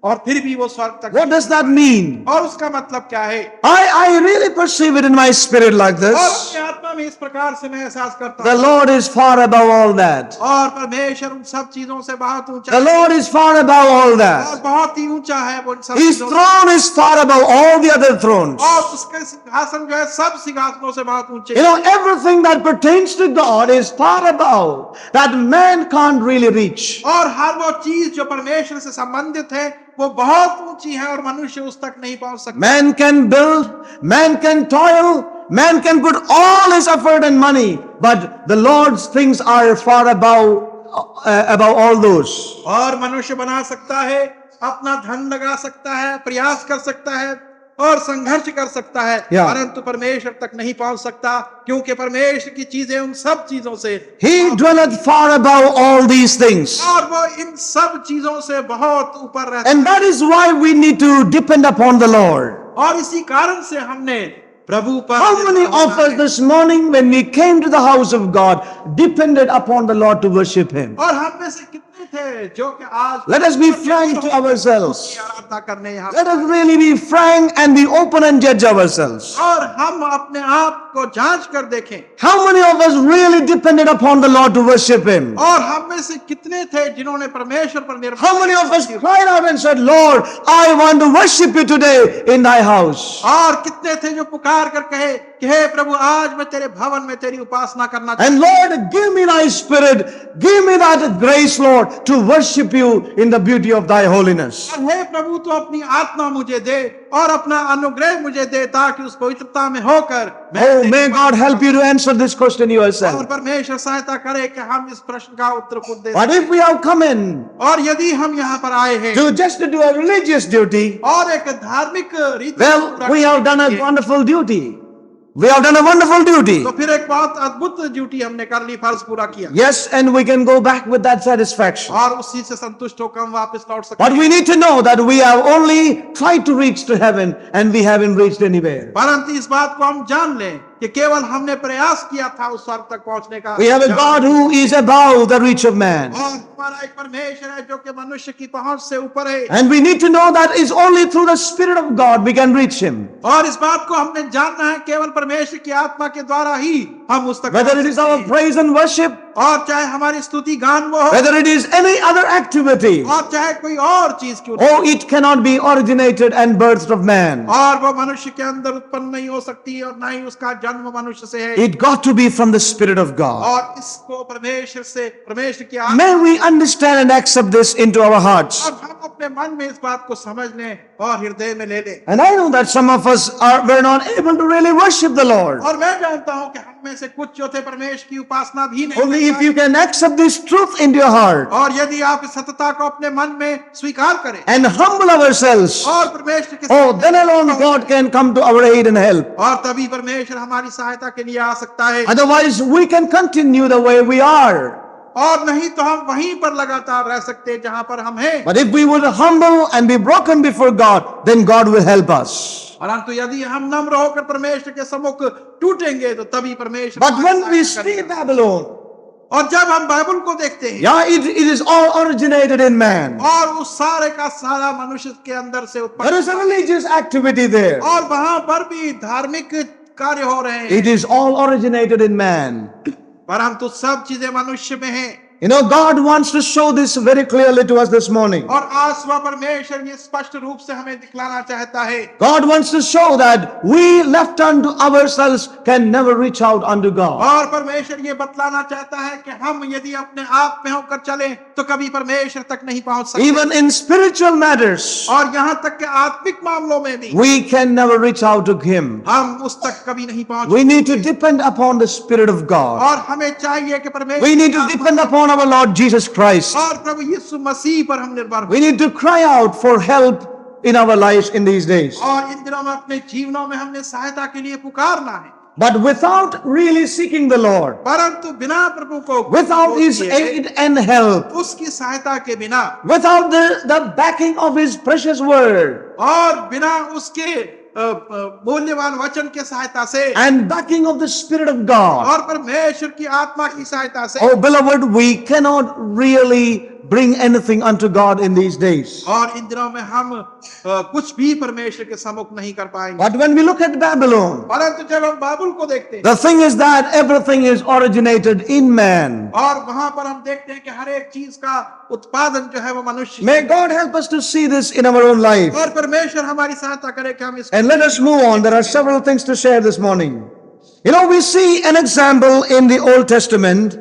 और फिर भी वो स्वर्ग तक। What does that mean? और उसका मतलब क्या है? I really perceive it in my spirit like और this. अपनी आत्मा में इस प्रकार से मैं एहसास करता The हूँ। Lord is far above all that. और परमेश्वर उन सब चीजों से बहुत ऊंचा The है। Lord is far above all और that. बहुत ही ऊंचा है वो उन सब His चीजों से। throne is far above all the other thrones. और उसके सिंहासन जो है सब सिंहासनों से बहुत ऊंचे You know, everything that pertains to God is far above that man can't really reach. और हर वो चीज जो परमेश्वर से संबंधित है वो बहुत ऊंची है और मनुष्य उस तक नहीं पहुंच सकता। Man can build, man can toil, man can put all his effort and money, but the Lord's things are far above all those. और मनुष्य बना सकता है, अपना धन लगा सकता है, प्रयास कर सकता है और संघर्ष कर सकता है, Yeah. परंतु परमेश्वर तक नहीं पहुंच सकता क्योंकि परमेश्वर की चीजें उन सब चीजों से He dwelleth far above all these things. और वो इन सब चीजों से बहुत ऊपर रहता And that is why we need to depend upon the Lord. है। और इसी कारण से हमने प्रभु पर How many of us this morning when we came to the house of God depended upon the Lord to worship Him? और हम में से कितने थे जो कि आज Let us be frank to ourselves. उसकी आराधना करने यहाँ Let us really be frank and be open and judge ourselves. और हम अपने आप को जांच कर देखें How many of us really depended upon the Lord to worship Him? और हम में से कितने थे जिन्होंने परमेश्वर पर निर्भर How many of us cried out and said, Lord, I want to worship you today in thy house? और कितने थे जो पुकार कर कहे कि हे प्रभु आज मैं तेरे भवन में तेरी उपासना करना And Lord, give me thy spirit, give me that grace, Lord, to worship you in the beauty of thy holiness. और हे प्रभु तू अपनी आत्मा मुझे दे और अपना अनुग्रह मुझे दे ताकि उस पवित्रता में होकर Oh, may God help you to answer this question और yourself. परमेश्वर सहायता करे कि हम इस प्रश्न का उत्तर खुद दे But if we have come in और यदि हम यहाँ पर आए हैं to just to do a religious duty, और एक धार्मिक रीति को well, पूरा we have done करने a के लिए, wonderful duty. We have done a wonderful duty. तो फिर एक बहुत अद्भुत ड्यूटी हमने कर ली, फर्ज पूरा किया Yes, and we can go back with that satisfaction. और उसी से संतुष्ट होकर हम वापस लौट सकते But हैं। we need to know that we have only tried to reach to heaven and we haven't reached anywhere. परंतु इस बात को हम जान लें कि केवल हमने प्रयास किया था उस स्वर्ग तक पहुंचने का। We have a God who is above the reach of man. और हमारा एक परमेश्वर है जो कि मनुष्य की पहुंच से ऊपर है। And we need to know that it's only through the Spirit of God we can reach Him. और इस बात को हमने जानना है केवल परमेश्वर की आत्मा के द्वारा ही हम उस तक Whether पहुंच it is सकते our हैं। praise and worship, और चाहे हमारी स्तुति गान वो हो, whether it is any other activity, और चाहे कोई और चीज क्यों, oh, it cannot be originated and birthed of man. और वो मनुष्य के अंदर उत्पन्न नहीं हो सकती और ना ही उसका जन्म मनुष्य से है। It got to be from the Spirit of God. और इसको परमेश्वर की आत्मा, May we understand and accept this into our hearts. और हम अपने मन में इस बात को समझ लें और हृदय में ले लें। And I know that some of us were not able to really worship the Lord. और मैं जानता हूं कि हम में से कुछ जो थे परमेश्वर की उपासना भी नहीं Only कर if you पाए। can accept this truth into your heart और यदि आप इस सत्यता को अपने मन में स्वीकार करें and humble ourselves, और परमेश्वर के oh, सामने then alone God can come to our aid and help. और तभी परमेश्वर हमारी सहायता के लिए आ सकता है। Otherwise, we can continue the way we are. और नहीं तो हम वहीं पर लगातार रह सकते हैं जहां पर हम हैं। But if we would humble and be broken before God, then God will help us. परंतु यदि हम नम्र होकर परमेश्वर के सम्मुख टूटेंगे तो तभी परमेश्वर But हमारी when we सहायता see करेगा। Babylon, और जब हम बाइबल को देखते हैं, yeah, it is all originated in man. और उस सारे का सारा मनुष्य के अंदर से There उत्पन्न, is a religious activity there. और वहां पर भी धार्मिक कार्य हो रहे हैं, It is all originated in man. परंतु सब चीजें मनुष्य में हैं। You know, God wants to show this very clearly to us this morning. और आज सुबह परमेश्वर ये स्पष्ट रूप से हमें दिखलाना चाहता है। God wants to show that we left unto ourselves can never reach out unto God. और परमेश्वर ये बतलाना चाहता है कि हम यदि अपने आप में होकर चलें तो कभी परमेश्वर तक नहीं पहुंच सकते। Even in spiritual matters, और यहाँ तक के आत्मिक मामलों में भी we can never reach out to Him. हम उस तक कभी नहीं पहुंच We need to depend upon the Spirit of God. और हमें चाहिए कि परमेश्वर We need to depend upon our Lord Jesus Christ. और प्रभु यीशु मसीह पर हम निर्भर हो। We need to cry out for help in our lives in these days. और इन दिनों में अपने जीवनों में हमने सहायता के लिए पुकारना है, But without really seeking the Lord, परंतु बिना प्रभु को without His aid and help, उसकी सहायता के बिना without the backing of His precious word और बिना उसके मूल्यवान वचन के सहायता से and backing of the Spirit of God, और परमेश्वर की आत्मा की सहायता से, oh beloved, we cannot really bring anything unto God in these days. और इन दिनों में हम कुछ भी परमेश्वर के सम्मुख नहीं कर पाएंगे। But when we look at Babylon, परंतु जब हम बाबुल को देखते हैं the thing is that everything is originated in man. और वहां पर हम देखते हैं कि हर एक चीज का उत्पादन जो है वो मनुष्य, May God help us to see this in our own life. और परमेश्वर हमारी सहायता करे कि हम इस And let us move on. There are several things to share this morning. You know, we see an example in the Old Testament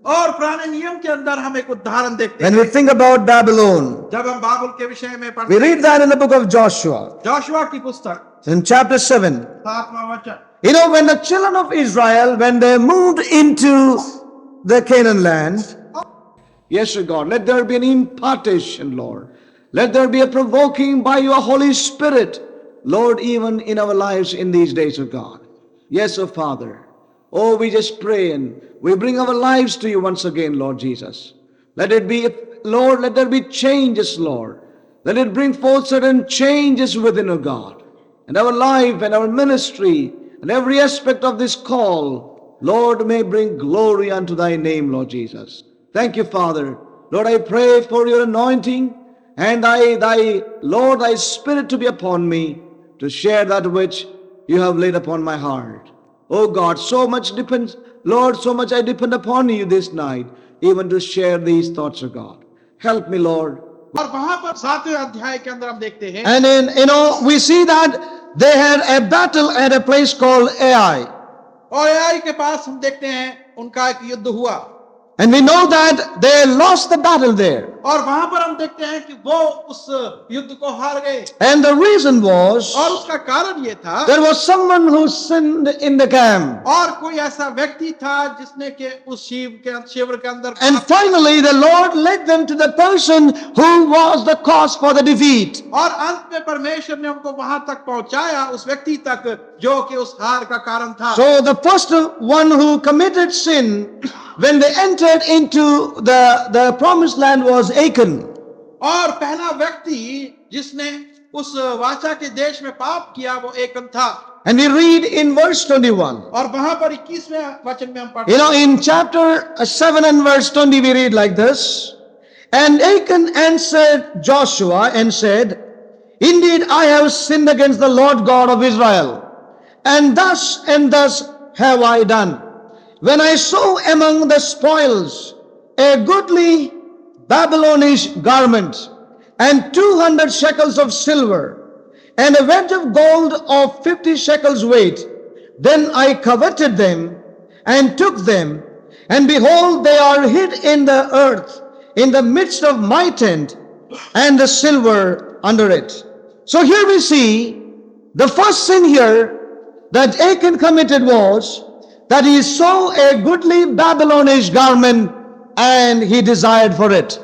और पुराने नियम के अंदर हम एक उदाहरण देखते when हैं। we think about Babylon. जब हम बाबुल के विषय में पढ़ते We read that in the book of Joshua, Joshua की पुस्तक in chapter 7. 7वां वचन, You know, when the children of Israel, when they moved into the Canaan land, yes, God, let there be an impartation, Lord. Let there be a provoking by your Holy Spirit, Lord, even in our lives in these days of God. Yes, oh Father. Oh, we just pray and we bring our lives to you once again, Lord Jesus. Let it be, Lord, let there be changes, Lord. Let it bring forth certain changes within, oh God. And our life and our ministry and every aspect of this call, Lord, may bring glory unto thy name, Lord Jesus. Thank you, Father. Lord, I pray for your anointing and thy Lord, thy Spirit to be upon me to share that which you have laid upon my heart. Oh God, so much depends, Lord, so much I depend upon you this night, even to share these thoughts of God. Help me, Lord. और वहां पर 7वें अध्याय के अंदर हम देखते हैं, And in, we see that they had a battle at a place called Ai. और एआई के पास हम देखते हैं उनका एक युद्ध हुआ, And we know that they lost the battle there. और वहां पर हम देखते हैं कि वो उस युद्ध को हार गए, And the reason was और उसका कारण ये था, there was someone who sinned in the camp. और कोई ऐसा व्यक्ति था जिसने के उस शिविर के अंदर, And finally the Lord led them to the person who was the cause for the defeat. और अंत में परमेश्वर ने उनको वहां तक पहुंचाया, उस व्यक्ति तक जो कि उस हार का कारण था। So the first one who committed sin when they entered into the promised land was Achan. और पहला व्यक्ति जिसने उस वाचा के देश में पाप किया वो एकन था। And we read in verse 21. और वहां पर 21वें वचन में हम पढ़ते You know, in chapter 7 and verse 20, we read like this. And Achan answered Joshua and said, Indeed, I have sinned against the Lord God of Israel, and thus have I done. When I saw among the spoils a goodly Babylonish garment, and 200 shekels of silver, and a wedge of gold of 50 shekels weight, then I coveted them and took them, and behold, they are hid in the earth, in the midst of my tent, and the silver under it. So here we see the first sin here that Achan committed was that he saw a goodly Babylonish garment and he desired for it.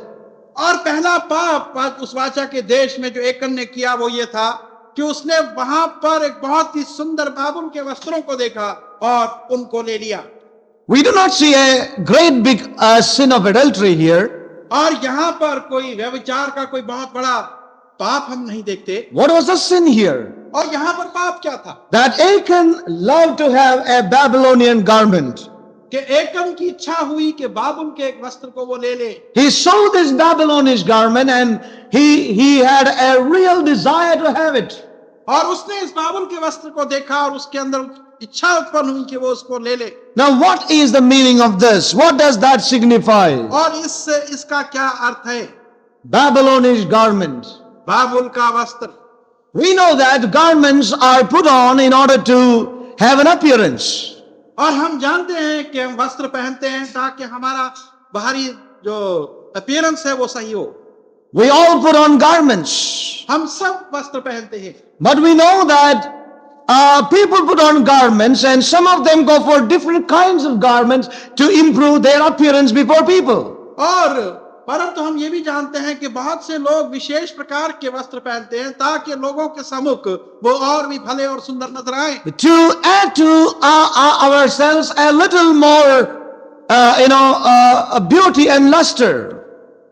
और पहला पाप उस वाचा के देश में जो एकन ने किया वो ये था कि उसने वहां पर एक बहुत ही सुंदर बाबुल के वस्त्रों को देखा और उनको ले लिया. We do not see a great big sin of adultery here. और यहाँ पर कोई व्यभिचार का कोई बहुत बड़ा पाप हम नहीं देखते. What was the sin here? और यहाँ पर पाप क्या था? That Achan loved to have a Babylonian garment. कि एकन की इच्छा हुई कि बाबुल के एक वस्त्र को वो ले ले. He saw this Babylonish garment and he had a real desire to have it. और उसने इस बाबुल के वस्त्र को देखा और उसके अंदर इच्छा उत्पन्न हुई कि वो उसको ले ले. Now what is the meaning of this? What does that signify? और इसका क्या अर्थ है? Babylonish garment. बाबुल का वस्त्र. We know that garments are put on in order to have an appearance. और हम जानते हैं कि हम वस्त्र पहनते हैं ताकि हमारा बाहरी जो अपीयरेंस है वो सही हो. We all put on garments. हम सब वस्त्र पहनते हैं. But we know that people put on garments and some of them go for different kinds of garments to improve their appearance before people. और परंतु हम ये भी जानते हैं कि बहुत से लोग विशेष प्रकार के वस्त्र पहनते हैं ताकि लोगों के सम्मुख वो और भी भले और सुंदर नजर आए. To add to ourselves a little more, beauty and luster.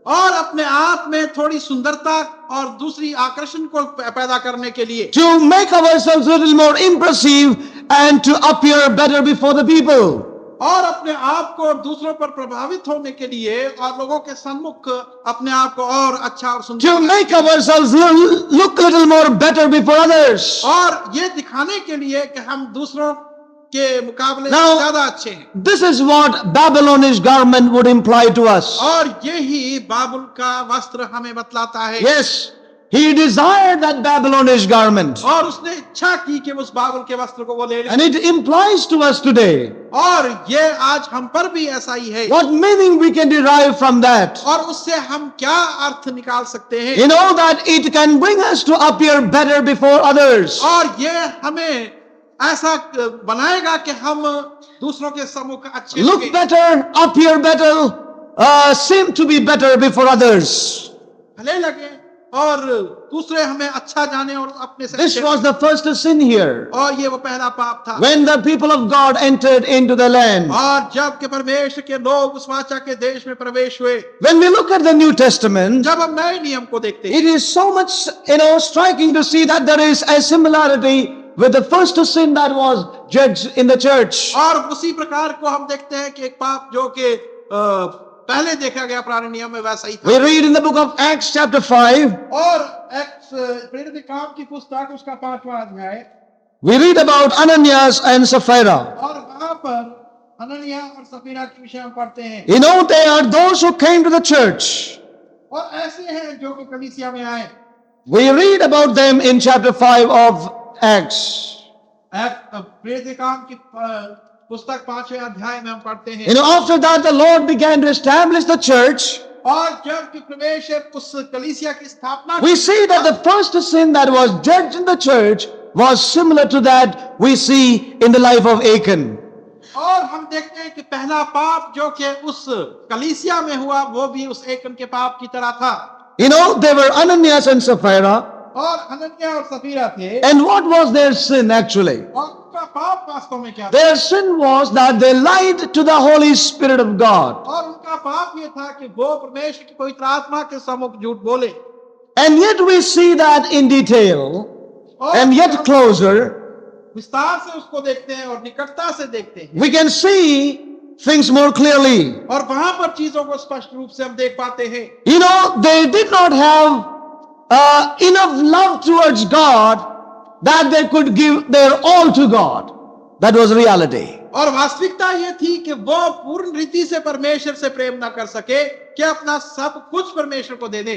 और अपने आप में थोड़ी सुंदरता और दूसरी आकर्षण को पैदा करने के लिए. To make ourselves a little more impressive and to appear better before the people. और अपने आप को दूसरों पर प्रभावित होने के लिए और लोगों के सम्मुख अपने आप को और अच्छा और सुंदर. To make ourselves look a little more better before others. और ये दिखाने के लिए कि हम दूसरों के मुकाबले Now, ज्यादा अच्छे हैं. This is what Babylonish garment would imply to us. और यही बाबुल का वस्त्र हमें बतलाता है. Yes, he desired that Babylonish garment. और उसने इच्छा की कि उस बाबुल के वस्त्र को वो ले ले. And it implies to us today. और ये आज हम पर भी ऐसा ही है. What meaning we can derive from that? और उससे हम क्या अर्थ निकाल सकते हैं? You know that it can bring us to appear better before others. और ये हमें ऐसा बनाएगा कि हम दूसरों के सम्मुख अच्छे Look लगें. better, appear better, seem to be better before others. भले लगे और दूसरे हमें अच्छा जाने और अपने से This अच्छे. was the first sin here. और ये वो पहला पाप था. When the people of God entered into the land. और जब के परमेश्वर के लोग उस वाचा के देश में प्रवेश हुए. When we look at the New Testament, जब हम नए नियम को देखते हैं, it is so much, striking to see that there is a similarity with the first sin that was judged in the church. और उसी प्रकार को हम देखते हैं कि एक पाप जो कि पहले देखा गया पुराने नियम में वैसा ही था. We read in the book of Acts chapter 5. और प्रेरित काम की पुस्तक उसका 5वां अध्याय. We read about Ananias and Sapphira. और वहां पर हनन्याह और सफीरा के विषय में पढ़ते हैं. You know, they are those who came to the church. और ऐसे हैं जो कि कलीसिया में आए. We read about them in chapter 5 of Acts. प्रेरित काम की पुस्तक 5वें अध्याय में हम पढ़ते हैं. You know, after that the Lord began to establish the church. और जब कि परमेश्वर उस कलीसिया की स्थापना, We see that the first sin that was judged in the church was similar to that we see in the life of Achan. और हम देखते हैं कि पहला पाप जो कि उस कलीसिया में हुआ वो भी उस एकन के पाप की तरह था. You know, they were Ananias and Sapphira. और हनन्याह और सफीरा थे. And what was their sin actually? और उनका पाप वास्तव में क्या था? Their sin was that they lied to the Holy Spirit of God. और उनका पाप ये था कि वो परमेश्वर की पवित्र आत्मा के सम्मुख झूठ बोले. And yet we see that in detail, and yet closer, विस्तार से उसको देखते हैं और निकटता से देखते हैं, we can see things more clearly. और वहां पर चीजों को स्पष्ट रूप से हम देख पाते हैं। You know, they did not have enough love towards God that they could give their all to God. That was reality. और वास्तविकता ये थी कि वो पूर्ण रीति से परमेश्वर से प्रेम ना कर सके कि अपना सब कुछ परमेश्वर को दे दे।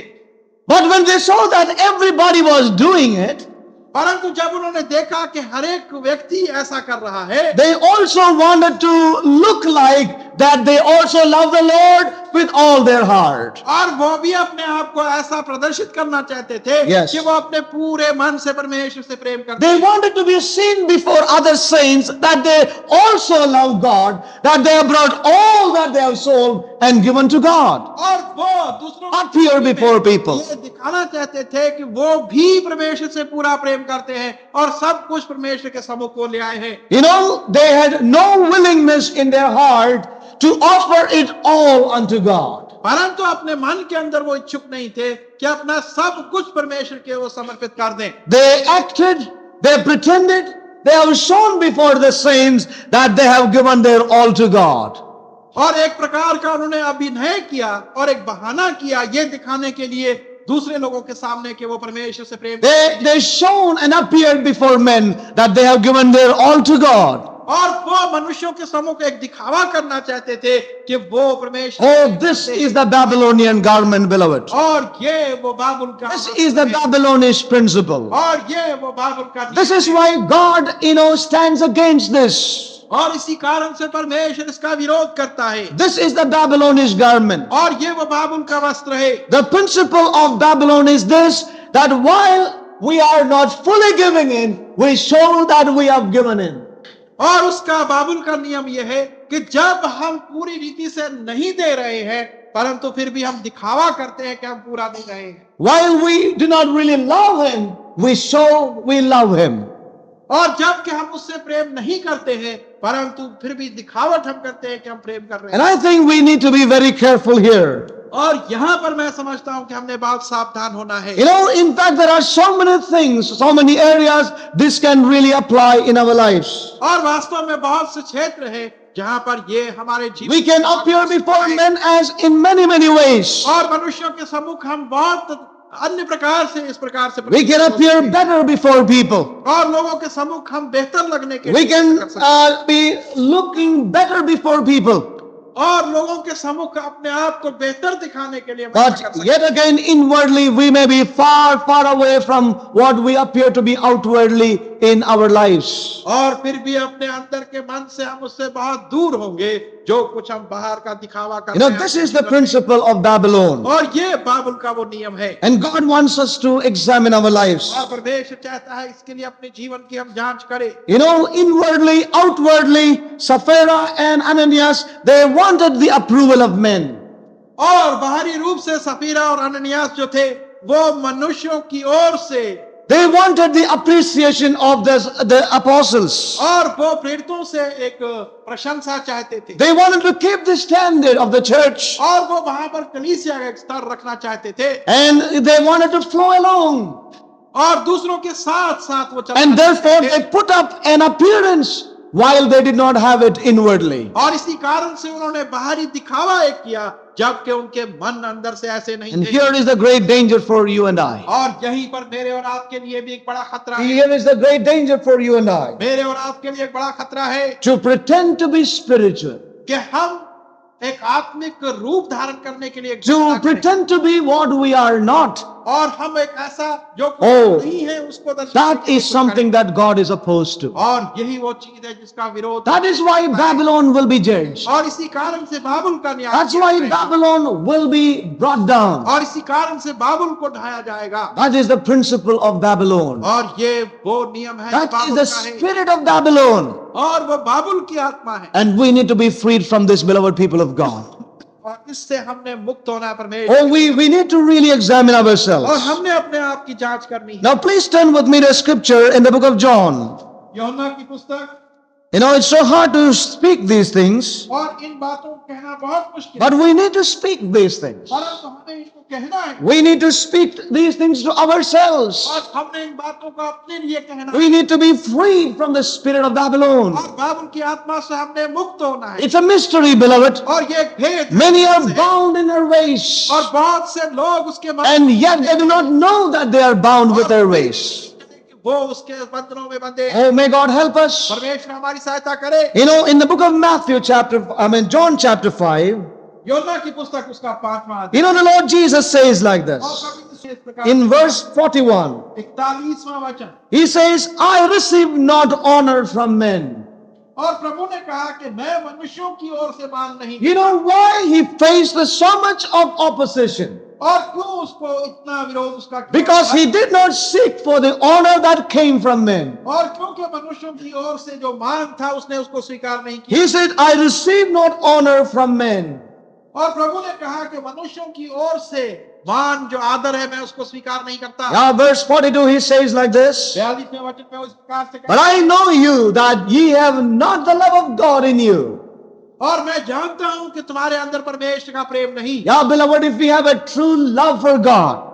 But when they saw that everybody was doing it, परंतु जब उन्होंने देखा कि हर एक व्यक्ति ऐसा कर रहा है, they also wanted to look like that they also love the Lord with all their heart. और वो भी अपने आप को ऐसा प्रदर्शित करना चाहते थे Yes. कि वो अपने पूरे मन से परमेश्वर से प्रेम करते They हैं। wanted to be seen before other saints that they also love God, that they have brought all that they have sold and given to God. और वो दूसरों को Appear before people. ये दिखाना चाहते थे कि वो भी परमेश्वर से पूरा प्रेम करते हैं और सब कुछ परमेश्वर के सम्मुख को ले आए हैं। You know, they had no willingness in their heart to offer it all unto God. परंतु अपने मन के अंदर वो इच्छुक नहीं थे कि अपना सब कुछ परमेश्वर के वो समर्पित कर दें। They acted, they pretended, they have shown before the saints that they have given their all to God. और एक प्रकार का उन्होंने अभिनय किया और एक बहाना किया ये दिखाने के लिए दूसरे लोगों के सामने कि वो परमेश्वर से प्रेम They shown and appeared before men that they have given their all to God. और वो मनुष्यों के सम्मुख एक दिखावा करना चाहते थे कि वो परमेश्वर Oh, this is the Babylonian garment, beloved. और ये वो बाबुल का This is the Babylonish principle. और ये वो बाबुल का This is why God, stands against this. और इसी कारण से परमेश्वर इसका विरोध करता है। This is the Babylonish garment. और ये वो बाबुल का वस्त्र है। The principle of Babylon is this, that while we are not fully giving in, we show that we have given in. और उसका बाबुल का नियम यह है कि जब हम पूरी रीति से नहीं दे रहे हैं परंतु फिर भी हम दिखावा करते हैं कि हम पूरा दे रहे हैं। While we do not really love him, we show we love him. और जब कि हम उससे प्रेम नहीं करते हैं परंतु फिर भी दिखावट हम करते हैं कि हम प्रेम कर रहे And हैं। I think we need to be very careful here. और यहाँ पर मैं समझता हूँ कि हमने बहुत सावधान होना है। In fact, there are so many things, so many areas this can really apply in our lives. और वास्तव में बहुत से क्षेत्र है जहाँ पर ये हमारे जीवन We can appear before men as in many, many ways. और मनुष्यों के सम्मुख हम बहुत अन्य प्रकार से इस प्रकार से We can appear better before people. और लोगों के सम्मुख हम बेहतर लगने के We लिए can कर सकते हैं। be looking better before people. और लोगों के सम्मुख अपने आप को बेहतर दिखाने के लिए हम ऐसा कर But सकते yet again, inwardly, we may be far, far away from what we appear to be outwardly in our lives. हैं। और फिर भी अपने अंदर के मन से हम उससे बहुत दूर होंगे जो कुछ हम बाहर का दिखावा करते हैं। This is the principle of Babylon. और ये बाबुल का वो नियम है। And God wants us to examine our lives. और परमेश्वर चाहता है इसके लिए अपने जीवन की हम जांच करें। Inwardly, outwardly, Sapphira and Ananias, they wanted the approval of men. और बाहरी रूप से सफीरा और अननियास जो थे वो मनुष्यों की ओर से They wanted the appreciation of the apostles. और वो प्रेरितों से एक प्रशंसा चाहते थे। They wanted to keep the standard of the church. और वो वहां पर कलीसिया का एक स्तर रखना चाहते थे। And they wanted to flow along. और दूसरों के साथ साथ वो चलना And therefore चाहते they थे। put up an appearance while they did not have it inwardly. और इसी कारण से उन्होंने बाहरी दिखावा एक किया जबकि उनके मन अंदर से ऐसे नहीं And थे। here is the great danger for you and I. और यहीं पर मेरे और आपके लिए भी एक बड़ा खतरा है। Here is the great danger for you and I. मेरे और आपके लिए एक बड़ा खतरा है To pretend to be spiritual. कि हम एक आत्मिक रूप धारण करने के लिए To pretend to be what we are not. और हम एक ऐसा जो कुछ Oh, नहीं है उसको दर्शाने That की is कोशिश something करें। that God is opposed to. और यही वो चीज है जिसका विरोध That is why Babylon will be judged. और इसी कारण से बाबुल का न्याय That's किया why जाएगा। Babylon will be brought down. और इसी कारण से बाबुल को ढाया जाएगा। That is the principle of Babylon. और ये वो नियम है जो That is बाबुल the का है। spirit of Babylon. और वो बाबुल की आत्मा है। And we need to be freed from this, beloved people of God. और इससे हमने मुक्त होना है परमेश्वर। Oh, we need to really examine और ourselves. हमने अपने आप की जांच करनी है। Now please turn with me to scripture in the book of John. यूहन्ना की पुस्तक You know, it's so hard to speak these things, और इन बातों को कहना बहुत मुश्किल है, but we need to speak these things. परंतु हमें इनको कहना है We need to speak these things to ourselves. और हमने इन बातों को अपने लिए कहना है We need to be freed from the spirit of Babylon. और बाबुल की आत्मा से हमने मुक्त होना है। It's a mystery, beloved. और ये एक भेद है। Many are bound in their ways, और बहुत से लोग उसके and yet they do not know that they are bound with their ways. वो उसके बंधनों में बंधे। Oh, may God help us. परमेश्वर हमारी सहायता करे। You know, in the book of Matthew, John chapter 5, योना की पुस्तक उसका 5वां अध्याय। you know, the Lord Jesus says like this. और कभी इस प्रकार In verse 41, 41वां वचन, He says, I receive not honor from men. और प्रभु ने कहा कि मैं मनुष्यों की ओर से मान नहीं। You know why He faced so much of opposition? और क्यों उसको इतना विरोध उसका किया? Because He did not seek for the honor that came from men. और क्योंकि मनुष्यों की ओर से जो मान था उसने उसको स्वीकार नहीं किया। He said, I receive not honor from men. और प्रभु ने कहा कि मनुष्यों की ओर से मान जो आदर है मैं उसको स्वीकार नहीं करता। Now, verse 42, He says like this, 42वें वचन में उस प्रकार से But I know you that ye have not the love of God in you. और मैं जानता हूं कि तुम्हारे अंदर परमेश्वर का प्रेम नहीं। Yeah, beloved, if we have a true love for God,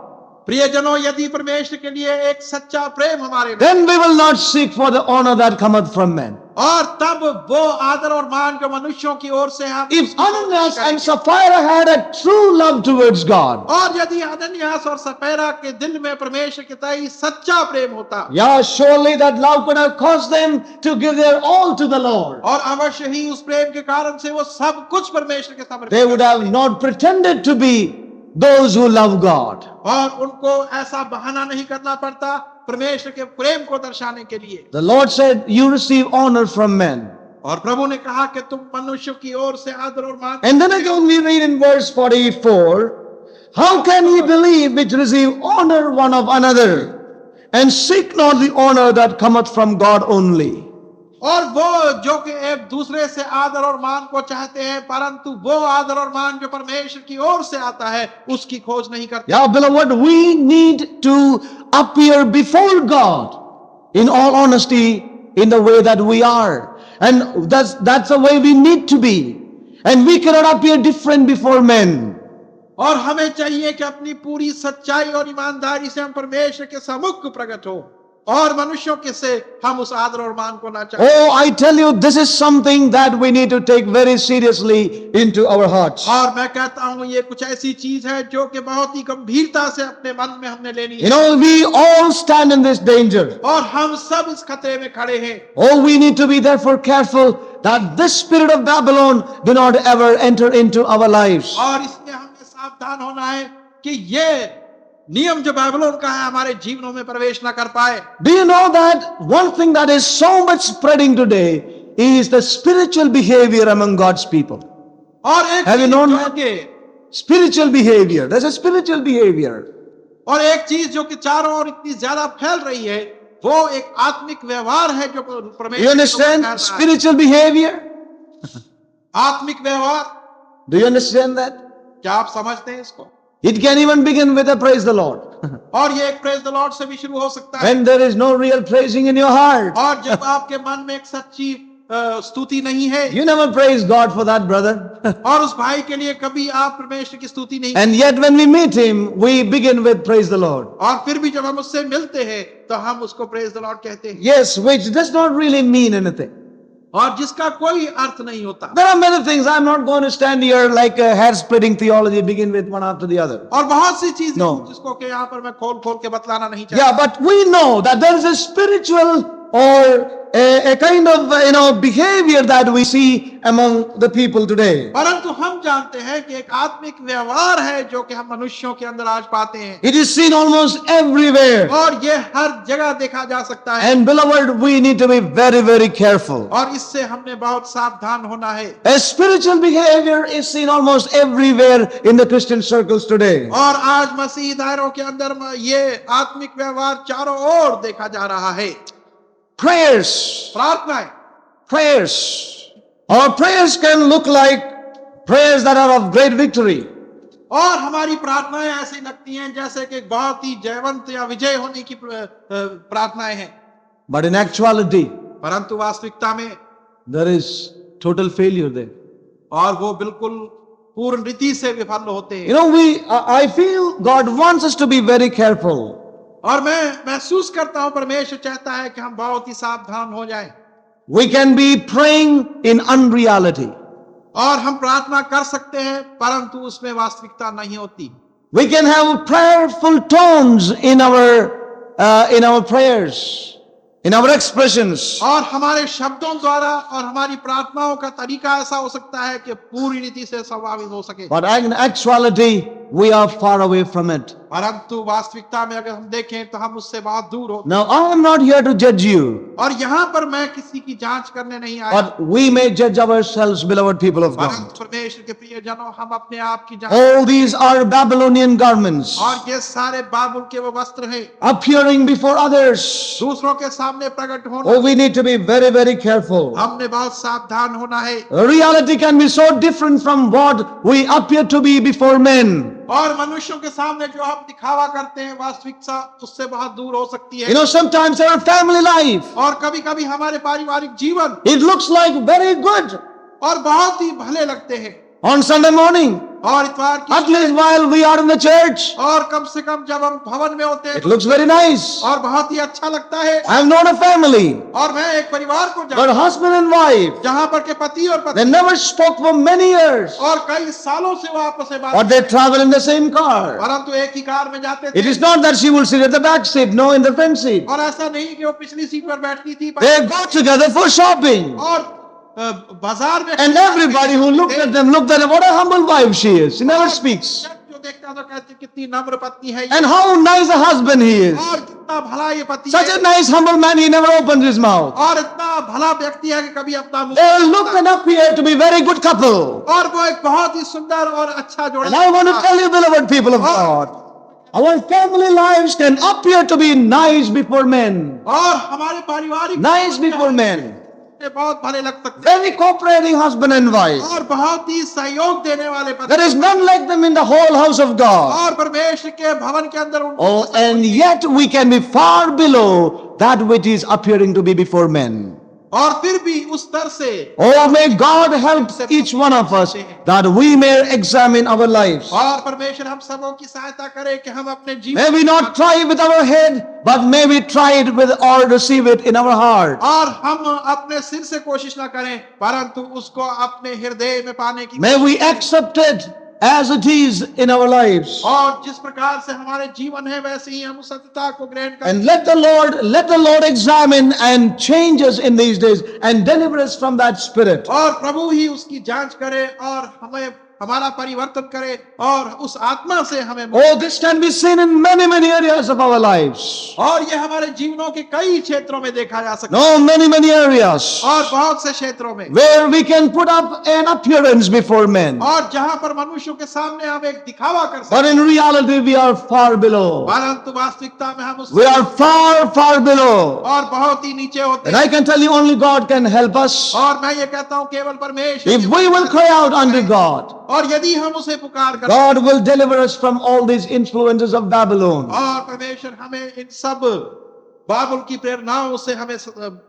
प्रियजनों, यदि परमेश्वर के लिए एक सच्चा प्रेम हमारे में, then we will not seek for the honor that cometh from men. और तब वो आदर और मान जो मनुष्यों की ओर से हम If Ananias and Sapphira had a true love towards God, और यदि अनन्यास और सपेरा के दिल में परमेश्वर के तई सच्चा प्रेम होता, yeah, surely that love could have caused them to give their all to the Lord. और अवश्य ही उस प्रेम के कारण से वो सब कुछ परमेश्वर के समर्पित They would have not pretended to be those who love God. और उनको ऐसा बहाना नहीं करना पड़ता परमेश्वर के प्रेम को दर्शाने के लिए। The Lord said, You receive honor from men. और प्रभु ने कहा कि तुम मनुष्यों की ओर से आदर और मान। And then again we read in verse 44, How can ye believe which receive honor one of another, and seek not the honor that cometh from God only? और वो जो कि एक दूसरे से आदर और मान को चाहते हैं, परंतु वो आदर और मान जो परमेश्वर की ओर से आता है उसकी खोज नहीं करते। Yeah, beloved, we need to appear before God in all honesty in the way that we are. And that's the way we need to be. And we cannot appear different before men. और हमें चाहिए कि अपनी पूरी सच्चाई और ईमानदारी से हम परमेश्वर के सम्मुख प्रकट हो और मनुष्यों के से हम उस आदर और मान को ना चाहें। Oh, I tell you, this is something that we need to take very seriously into our hearts. और मैं कहता हूँ ये कुछ ऐसी चीज है जो कि बहुत ही गंभीरता से अपने मन में हमने लेनी है। You know, we all stand in this danger. और हम सब इस खतरे में खड़े हैं। Oh, we need to be therefore careful that this spirit of Babylon do not ever enter into our lives. और इसमें हमें सावधान होना है कि ये नियम जो बाबिलोन का है हमारे जीवनों में प्रवेश न कर पाए। Do you know that one thing that is so much spreading today is the spiritual behavior among God's people? और एक Have you चीज known जो that? कि Spiritual behavior. There's a spiritual behavior. और एक चीज जो कि चारों ओर इतनी ज्यादा फैल रही है वो एक आत्मिक व्यवहार है जो परमेश्वर You understand? Spiritual behavior. आत्मिक व्यवहार, Do you understand that? क्या आप समझते हैं इसको? It can even begin with a praise the Lord. और ये एक प्रेज द लॉर्ड से भी शुरू हो सकता है। When there is no real praising in your heart. और जब आपके मन में एक सच्ची स्तुति नहीं है You never praise God for that, brother. और उस भाई के लिए कभी आप परमेश्वर की स्तुति नहीं, And yet when we meet him, we begin with praise the Lord. और फिर भी जब हम उससे मिलते हैं तो हम उसको प्रेज द लॉर्ड कहते हैं, Yes, which does not really mean anything. और जिसका कोई अर्थ नहीं होता। There are many things. I'm not going to stand here like a hair-splitting theology, begin with one after the other. और बहुत सी चीजें No. जिसको कि यहाँ पर मैं खोल खोल के बतलाना नहीं चाहता। Yeah, but we know that there is a spiritual or a kind of behavior that we see among the people today. परंतु हम जानते हैं कि एक आत्मिक व्यवहार है जो कि हम मनुष्यों के अंदर आज पाते हैं It is seen almost everywhere. और ये हर जगह देखा जा सकता है। And beloved, we need to be very, very careful. और इससे हमने बहुत सावधान होना है। A spiritual behavior is seen almost everywhere in the Christian circles today. और आज मसीही दायरों के अंदर ये आत्मिक व्यवहार चारों ओर देखा जा रहा है। Prayers. प्रार्थनाएं, Prayers. Our prayers can look like prayers that are of great victory. और हमारी प्रार्थनाएं ऐसी लगती हैं जैसे कि बहुत ही जयवंत या विजय होने की प्रार्थनाएं हैं, But in actuality, परंतु वास्तविकता में there is total failure there. और वो बिल्कुल पूर्ण रीति से विफल होते हैं। You know, I feel God wants us to be very careful. और मैं महसूस करता हूं परमेश्वर चाहता है कि हम बहुत ही सावधान हो जाएं। We can be praying in unreality. और हम प्रार्थना कर सकते हैं परंतु उसमें वास्तविकता नहीं होती। We can have prayerful tones in our prayers, in our expressions. और हमारे शब्दों द्वारा और हमारी प्रार्थनाओं का तरीका ऐसा हो सकता है कि पूरी रीति से स्वाभाविक हो सके, But in actuality, we are far away from it. परंतु वास्तविकता में अगर हम देखें तो हम उससे बहुत दूर होते Now, I am not here to judge you, हैं। और यहाँ पर मैं किसी की जांच करने नहीं आया, but we may judge ourselves, beloved people of God. परंतु परमेश्वर के प्रिय जनों, हम अपने आप की जांच, All these are Babylonian garments और ये सारे बाबुल के वो वस्त्र हैं, appearing before others. दूसरों के सामने प्रकट होना। Oh, we need to be very, very careful. हमने बहुत सावधान होना है। Reality can be so different from what we appear to be before men. और मनुष्यों के सामने जो हम दिखावा करते हैं वास्तविकता उससे बहुत दूर हो सकती You है। know, sometimes our family life, और कभी कभी हमारे पारिवारिक जीवन it looks like very good और बहुत ही भले लगते हैं। on Sunday morning, और इतवार की at least while we are in the church, और कम से कम जब हम भवन में होते हैं it looks very nice. और बहुत ही अच्छा लगता है। I have known a family, और मैं एक परिवार को but जानता हूं husband and wife, जहां पर के पति और they पत्नी never spoke for many years, और कई सालों से वो आपस में बात, but they travel in the same car. परंतु एक ही कार में जाते It थे। is not that she will sit at the back seat, no, in the front seat. और ऐसा नहीं कि वो पिछली सीट पर बैठती थी, They go together for shopping. और बाजार में And everybody who looked at them looked at her, what a humble wife she is. She never speaks. जो देखता तो कहते कितनी नम्र पत्नी है ये, And how nice a husband he is. और कितना भला ये पति Such है, a nice, humble man, he never opens his mouth. और इतना भला व्यक्ति है कि कभी अपना मुंह They नहीं look खोलता। and appear to be very good couple. और वो एक बहुत ही सुंदर और अच्छा जोड़ा। And I want to tell you, beloved people of God, our family lives can appear to be nice before men. और हमारे पारिवारिक Nice before men. ये बहुत भले लग सकते हैं, Very cooperating husband and wife. और बहुत ही सहयोग देने वाले पति, There is none like them in the whole house of God. और परमेश्वर के भवन के अंदर उनको Oh, and yet we can be far below that which is appearing to be before men. और फिर भी उस स्तर से, Oh, may God help each one of us that we may examine our lives. और परमेश्वर हम सबों की सहायता करे कि हम अपने जीवन May we not try it with our head, but may we try it with or receive it in our heart. और हम अपने सिर से कोशिश ना करें परंतु उसको अपने हृदय में पाने की May we accept it as it is in our lives. और जिस प्रकार से हमारे जीवन है वैसे ही हम उस सत्यता को ग्रहण करें। And let the Lord examine and change us in these days and deliver us from that spirit. और प्रभु ही उसकी जांच करे और हमें हमारा परिवर्तन करे और उस आत्मा से हमें Oh, this can be seen in many, many areas of our lives. और ये हमारे जीवनों के कई क्षेत्रों में देखा जा सकता No, many areas है और बहुत से क्षेत्रों में where we can put up an appearance before men. और जहां पर मनुष्यों के सामने हम एक दिखावा कर सकते But in reality, we are far below. परंतु वास्तविकता में हम We उससे are far below. और बहुत ही नीचे होते And हैं। I can tell you, only God can help us. और मैं ये कहता हूँ केवल परमेश्वर If we will cry out unto God, और यदि हम उसे पुकार कर God will deliver us from all these influences of Babylon. और परमेश्वर हमें इन सब बाबुल की प्रेरणाओं से हमें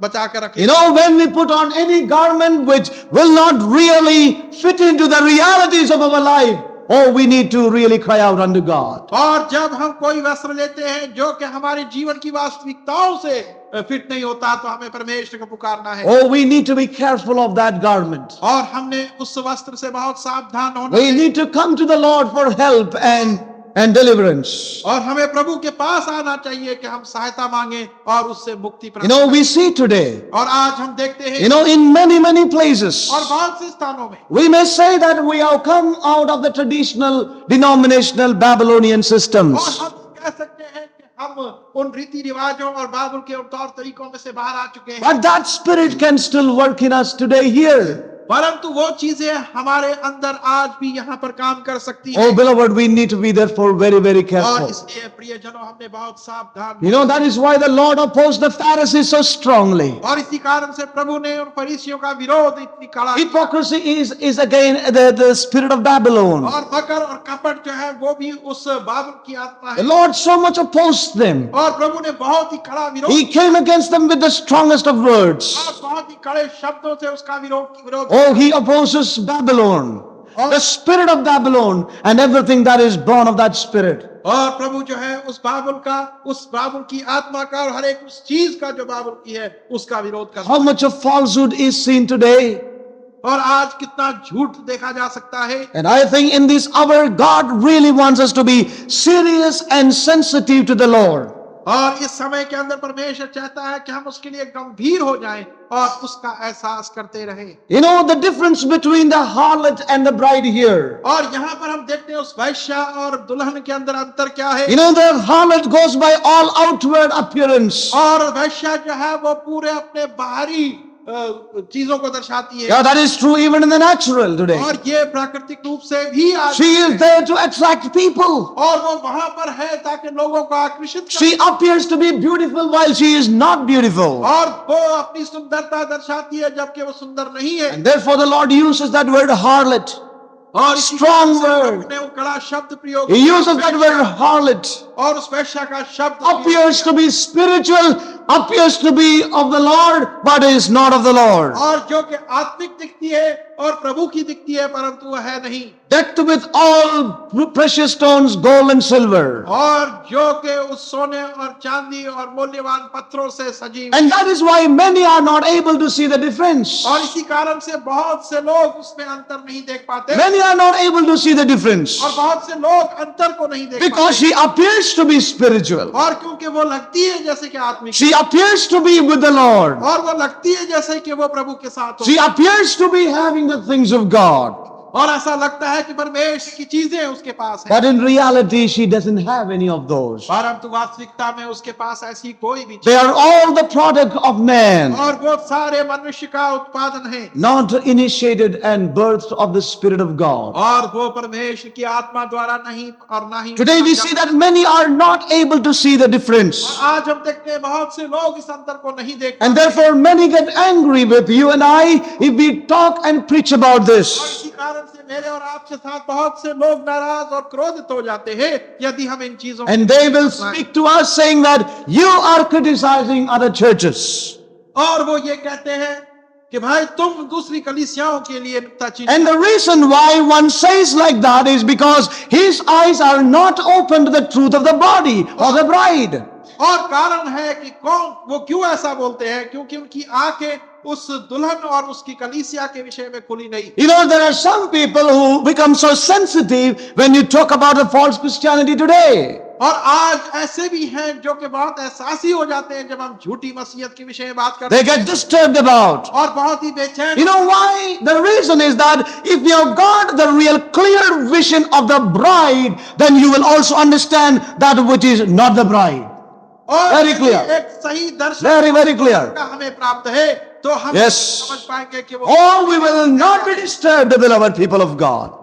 बचा कर रखे। You know, when we put on any garment which will not really fit into the realities of our life, oh, we need to really cry out unto God. और जब हम कोई वस्त्र लेते हैं जो कि हमारे जीवन की वास्तविकताओं से फिट नहीं होता तो हमें परमेश्वर को पुकारना है। Oh, we need to be careful of that garment. और हमने उस वस्त्र से बहुत सावधान होना We need to come to the Lord for help and deliverance. और हमें प्रभु के पास आना चाहिए कि हम सहायता मांगे और उससे मुक्ति You प्राप्त know, we see today, और आज हम देखते हैं you know, in many places, और बहुत से स्थानों में we may say that we have come out of the traditional denominational Babylonian और systems. हम कह सकते हैं कि हम उन रीति रिवाजों और बाबुल के तौर तरीकों में से बाहर आ चुके हैं। But that spirit can still work in us today here. परंतु वो चीजें हमारे अंदर आज भी यहाँ पर काम कर सकती है। Oh, beloved, we need to be therefore very, very और careful. इसलिए प्रियजनों हमने बहुत सावधान। You know, that is why the Lord opposed the Pharisees so strongly. और इसी कारण से प्रभु ने उन फरीसियों का विरोध इतनी कड़ा किया। Hypocrisy is again the spirit of Babylon. और मकर और कपट जो है वो भी उस बाबुल की आत्मा The है। Lord so much opposed them. और प्रभु ने बहुत ही कड़ा विरोध He came against them with the strongest of words. और बहुत ही कड़े शब्दों से उसका विरोध। Oh, he opposes Babylon, the spirit of Babylon, and everything that is born of that spirit. और प्रभु जो है उस बाबुल की आत्मा का और हर एक उस चीज का जो बाबुल की है उसका विरोध करता How much of falsehood is seen today? और आज कितना झूठ देखा जा सकता है। And I think in this hour, God really wants us to be serious and sensitive to the Lord. और इस समय के अंदर परमेश्वर चाहता है कि हम उसके लिए गंभीर हो जाएं और उसका एहसास करते रहें। You know the difference between the harlot and the bride here. और यहाँ पर हम देखते हैं उस वैश्या और दुल्हन के अंदर अंतर क्या है। You know the harlot goes by all outward appearance. और वैश्या जो है वो पूरे अपने बाहरी चीजों को दर्शाती है। Yeah, that is true even in the natural today. और ये प्राकृतिक रूप से भी आज She is there to attract people. और वो वहां पर है ताकि लोगों को आकर्षित करे। She appears to be beautiful while she is not beautiful. और वो अपनी सुंदरता दर्शाती है जबकि वो सुंदर नहीं है। And therefore the Lord uses that word harlot. और इसी Strong कारण से word. प्रभु ने वो कड़ा शब्द प्रयोग He किया। uses that word harlot. और उस वैश्या का शब्द प्रयोग Appears to be spiritual, appears to be of the Lord, but is not of the Lord. और जो कि आत्मिक दिखती है और प्रभु की दिखती है परंतु वह है नहीं। Decked with all precious stones, gold and silver. और जो कि उस सोने और चांदी और मूल्यवान पत्थरों से सजी हुई। And that is why many are not able to see the difference. और इसी कारण से बहुत से लोग उसमें अंतर नहीं देख पाते। Many are not able to see the difference. और बहुत से लोग अंतर को नहीं देख Because पाते। she appears to be spiritual. और क्योंकि वो लगती है जैसे कि आत्मिक। She appears to be with the Lord. और वो लगती है जैसे कि वो प्रभु के साथ हो। She appears to be having the things of God. और ऐसा लगता है कि परमेश्वर की चीजें उसके पास हैं। But in reality, she doesn't have any of those. परंतु वास्तविकता में उसके पास ऐसी कोई भी They चीज are all the product of man, और वो सारे मनुष्य का उत्पादन है। not initiated and birthed of the Spirit of God. और वो परमेश्वर की आत्मा द्वारा नहीं और ना ही। Today we see that many are not able to see the difference. और आज हम देखते हैं बहुत से लोग इस अंतर को नहीं देख And पाते। therefore many get angry with you and I if we talk and preach about और this. इसी कारण से मेरे और आपके साथ बहुत से लोग नाराज और क्रोधित हो जाते हैं यदि हम इन चीजों And they will speak to us saying that you are criticizing other churches. और वो ये कहते हैं कि भाई तुम दूसरी कलीसियाओं के लिए नुक्ताचीनी। And the reason why one says like that is because his eyes are not open to the truth of the body or the bride. और कारण है कि वो क्यों ऐसा बोलते हैं क्योंकि उनकी आंखें उस दुल्हन और उसकी कलीसिया के विषय में खुली नहीं। You know, there are some people who become so sensitive when you talk about the false Christianity today. और आज ऐसे भी हैं जो कि बहुत एहसासी हो जाते हैं जब हम झूठी मसीहत के विषय में बात करते They get disturbed about. हैं और बहुत ही बेचैन। You know why? The reason is that if you have got the real clear vision of the bride, then you will also understand that which is not the bride. और Very clear. एक सही दर्शन Very, very clear. का हमें प्राप्त है तो हम Yes. समझ पाएंगे कि वो Oh, we will not be disturbed, the beloved people of God.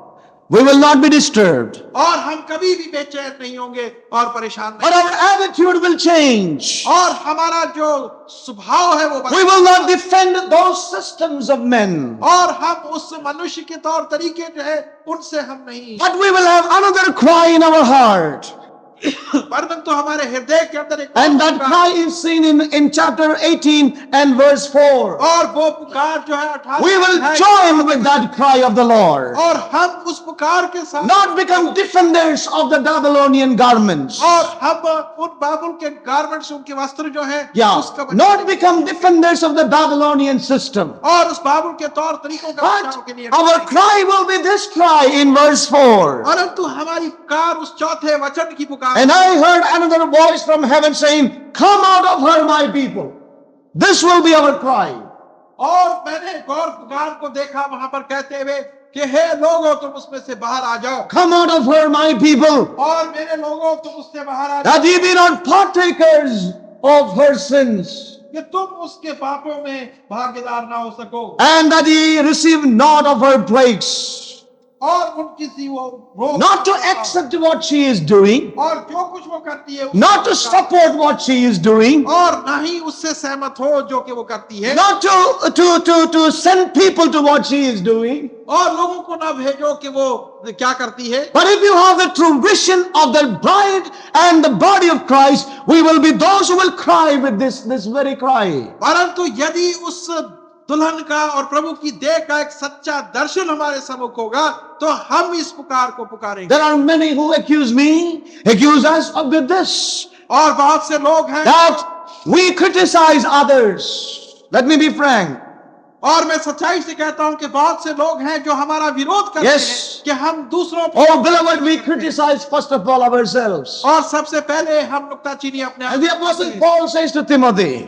We will not be disturbed. और हम कभी भी बेचैन नहीं होंगे और परेशान But नहीं। our attitude will change. और हमारा जो स्वभाव है वो We will not defend those systems of men. और हम उस मनुष्य के तौर तरीके जो है उनसे हम नहीं। But we will have another cry in our heart. परंतु हमारे हृदय के अंदर एक And that cry is seen in chapter 18 and verse 4. और वो पुकार जो है 18 We will join with that cry of the Lord. और हम उस पुकार के साथ Not become defenders of the Babylonian garments. और हम उन बाबुल के गारमेंट्स उनके वस्त्र जो है Yeah, उसका not become defenders of the Babylonian system. और उस बाबुल के तौर तरीकों का बचाव के But लिए our cry will be this cry in verse 4. परंतु हमारी पुकार उस चौथे वचन की पुकार। And I heard another voice from heaven saying, come out of her, my people. This will be our cry. और मैंने एक और पुकार को देखा वहां पर कहते हुए कि हे लोगों तुम उसमें से बाहर आ जाओ। Come out of her, my people, और मेरे लोगों तुम उससे बाहर आ that जाओ ye be not partakers of her sins. कि तुम उसके पापों में भागीदार ना हो सको and that ye receive not of her plagues. और उनकी सी वो रोक Not to accept what she is doing, और जो कुछ वो करती है not to support what she is doing, और ना ही उससे सहमत हो जो कि वो करती है not to send people to what she is doing. और लोगों को ना भेजो कि वो क्या करती है But if you have the true vision of the bride and the body of Christ, we will be those who will cry with this very cry. परंतु यदि उस दुल्हन का और प्रभु की देह का एक सच्चा दर्शन हमारे सम्मुख होगा तो हम इस पुकार को पुकारेंगे There are many who accuse us of this, और बहुत से लोग हैं that we criticize others. Let me be frank. और मैं सच्चाई से कहता हूं कि बहुत से लोग हैं जो हमारा विरोध करते Yes. हैं कि हम दूसरों Oh, beloved, we criticize first of all ourselves. और सबसे पहले हम नुक्ताचीनी अपने आप And the में Apostle करते हैं। Paul says to Timothy,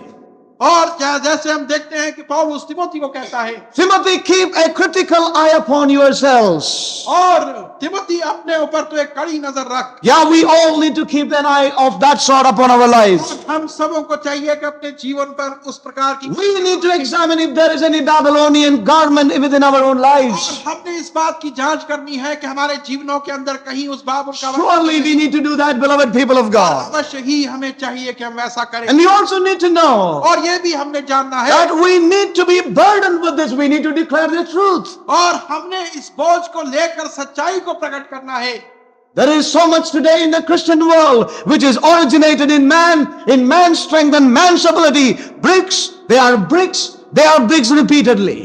और जैसे हम देखते हैं कि पौलुस तिमोथी को कहता है Timothy, keep a critical eye upon yourselves. और तिमोथी अपने ऊपर तो एक कड़ी नजर रख Yeah, we all need to keep an eye of that sort upon our lives. और हम सबों को चाहिए कि अपने जीवन पर उस प्रकार की We need to examine if there is any Babylonian garment within our own lives. और हमने इस बात की जांच करनी है कि हमारे जीवनों के अंदर कहीं उस बाबुल का Surely we need to do that, beloved people of God. अवश्य ही हमें चाहिए कि हम वैसा करें And we also need to know और ये भी हमने जानना है that we need to be burdened with this. We need to declare the truth. और हमने इस बोझ को लेकर सच्चाई को प्रकट करना है There is so much today in the Christian world which is originated in man's strength and man's ability. They are bricks repeatedly.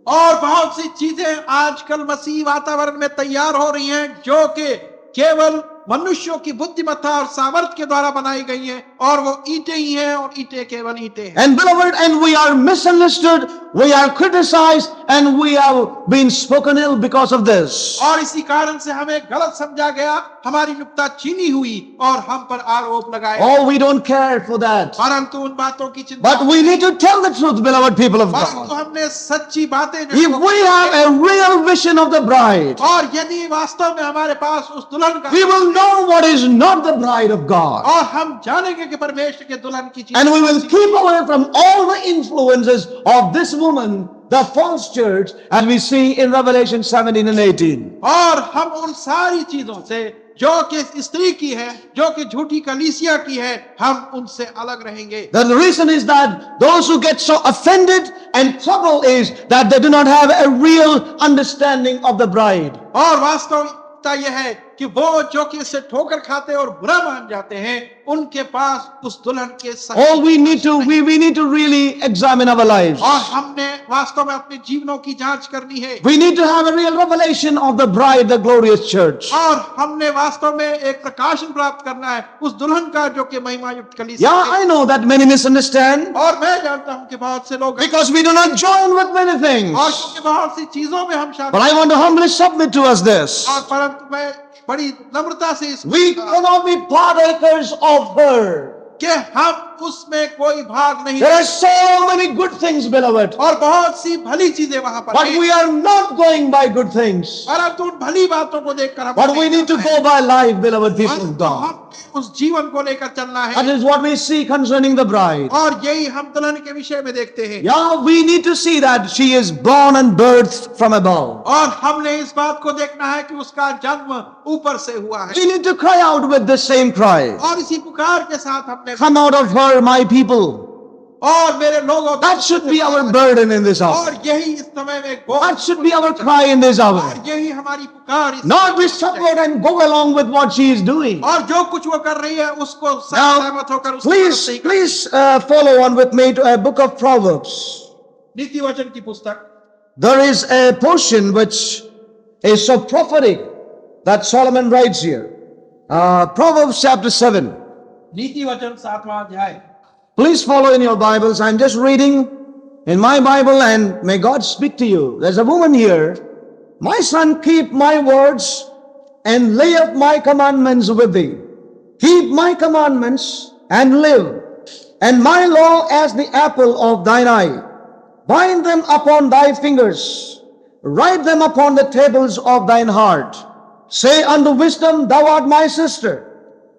और बहुत सी चीजें आजकल मसीह वातावरण में तैयार हो रही हैं जो कि केवल मनुष्यों की बुद्धिमत्ता और सामर्थ्य के द्वारा बनाई गई हैं और वो ईंटें ही हैं और ईंटें केवल ईंटें हैं And beloved, and we are misunderstood, we are criticized, and we have been spoken ill because of this. और इसी कारण से हमें गलत समझा गया हमारी नुक्ताचीनी हुई और हम पर आरोप लगाए Oh, we don't care for that. परंतु उन बातों की चिंता But we need to tell the truth, beloved people of परंतु God. हमने सच्ची बातें If we have a real vision of the bride, और यदि वास्तव में हमारे पास उस दुल्हन का we will know what is not the bride of God. और हम जानेंगे कि परमेश्वर के दुल्हन की चीज And we will keep away from all the influences of this woman, the false church, as we see in Revelation 17 and 18. और हम उन सारी चीजों से जो कि स्त्री की है जो कि झूठी कलीसिया की है हम उनसे अलग रहेंगे The reason is that those who get so offended and trouble is that they do not have a real understanding of the bride. और वास्तविकता यह है कि वो जो कि इससे ठोकर खाते और बुरा मान जाते हैं उनके पास उस दुल्हन के All we need to really examine our lives. और हमने वास्तव में अपने जीवनों की जांच करनी है We need to have a real revelation of the bride, the glorious church. और हमने वास्तव में एक प्रकाशन प्राप्त करना है उस दुल्हन का जो कि महिमा युक्त कलीसिया Yeah, है I know that many misunderstand और मैं जानता हूं कि बहुत से लोग because we do not join with many things. और क्योंकि बहुत सी चीजों में हम But I want to humbly submit to us this. और परंतु मैं बड़ी नम्रता से इस We cannot be partakers of her. कि हम उसमें कोई भाग नहीं There are so many good things, beloved. और बहुत सी भली चीजें वहां पर But हैं we are not going by good things. परंतु उन भली बातों को देखकर हम But we need to go by life, beloved people of तो God. हम उस जीवन को लेकर चलना That है is what we see concerning the bride. और यही हम दुल्हन के विषय में देखते हैं Yeah, we need to see that she is born and birthed from above. और हमने इस बात को देखना है कि उसका जन्म ऊपर से हुआ है We need to cry out with the same cry. और इसी पुकार के साथ हमने Come out of her, my people. और मेरे लोगों That should be our burden in this hour. और यही इस समय में एक बोझ That should be our cry in this hour. और यही हमारी पुकार इस Not we support and go along with what she is doing. और जो कुछ वो कर रही है उसको Now, सहमत होकर उसकी तरफ से ही करना। please follow on with me to a book of Proverbs. नीति वचन की पुस्तक There is a portion which is so prophetic that Solomon writes here. Proverbs chapter 7. नीति वचन 7वां अध्याय Please follow in your Bibles. I'm just reading in my Bible and may God speak to you. There's a woman here. My son, keep my words and lay up my commandments with thee. Keep my commandments and live, and my law as the apple of thine eye. Bind them upon thy fingers. Write them upon the tables of thine heart. Say unto wisdom, thou art my sister,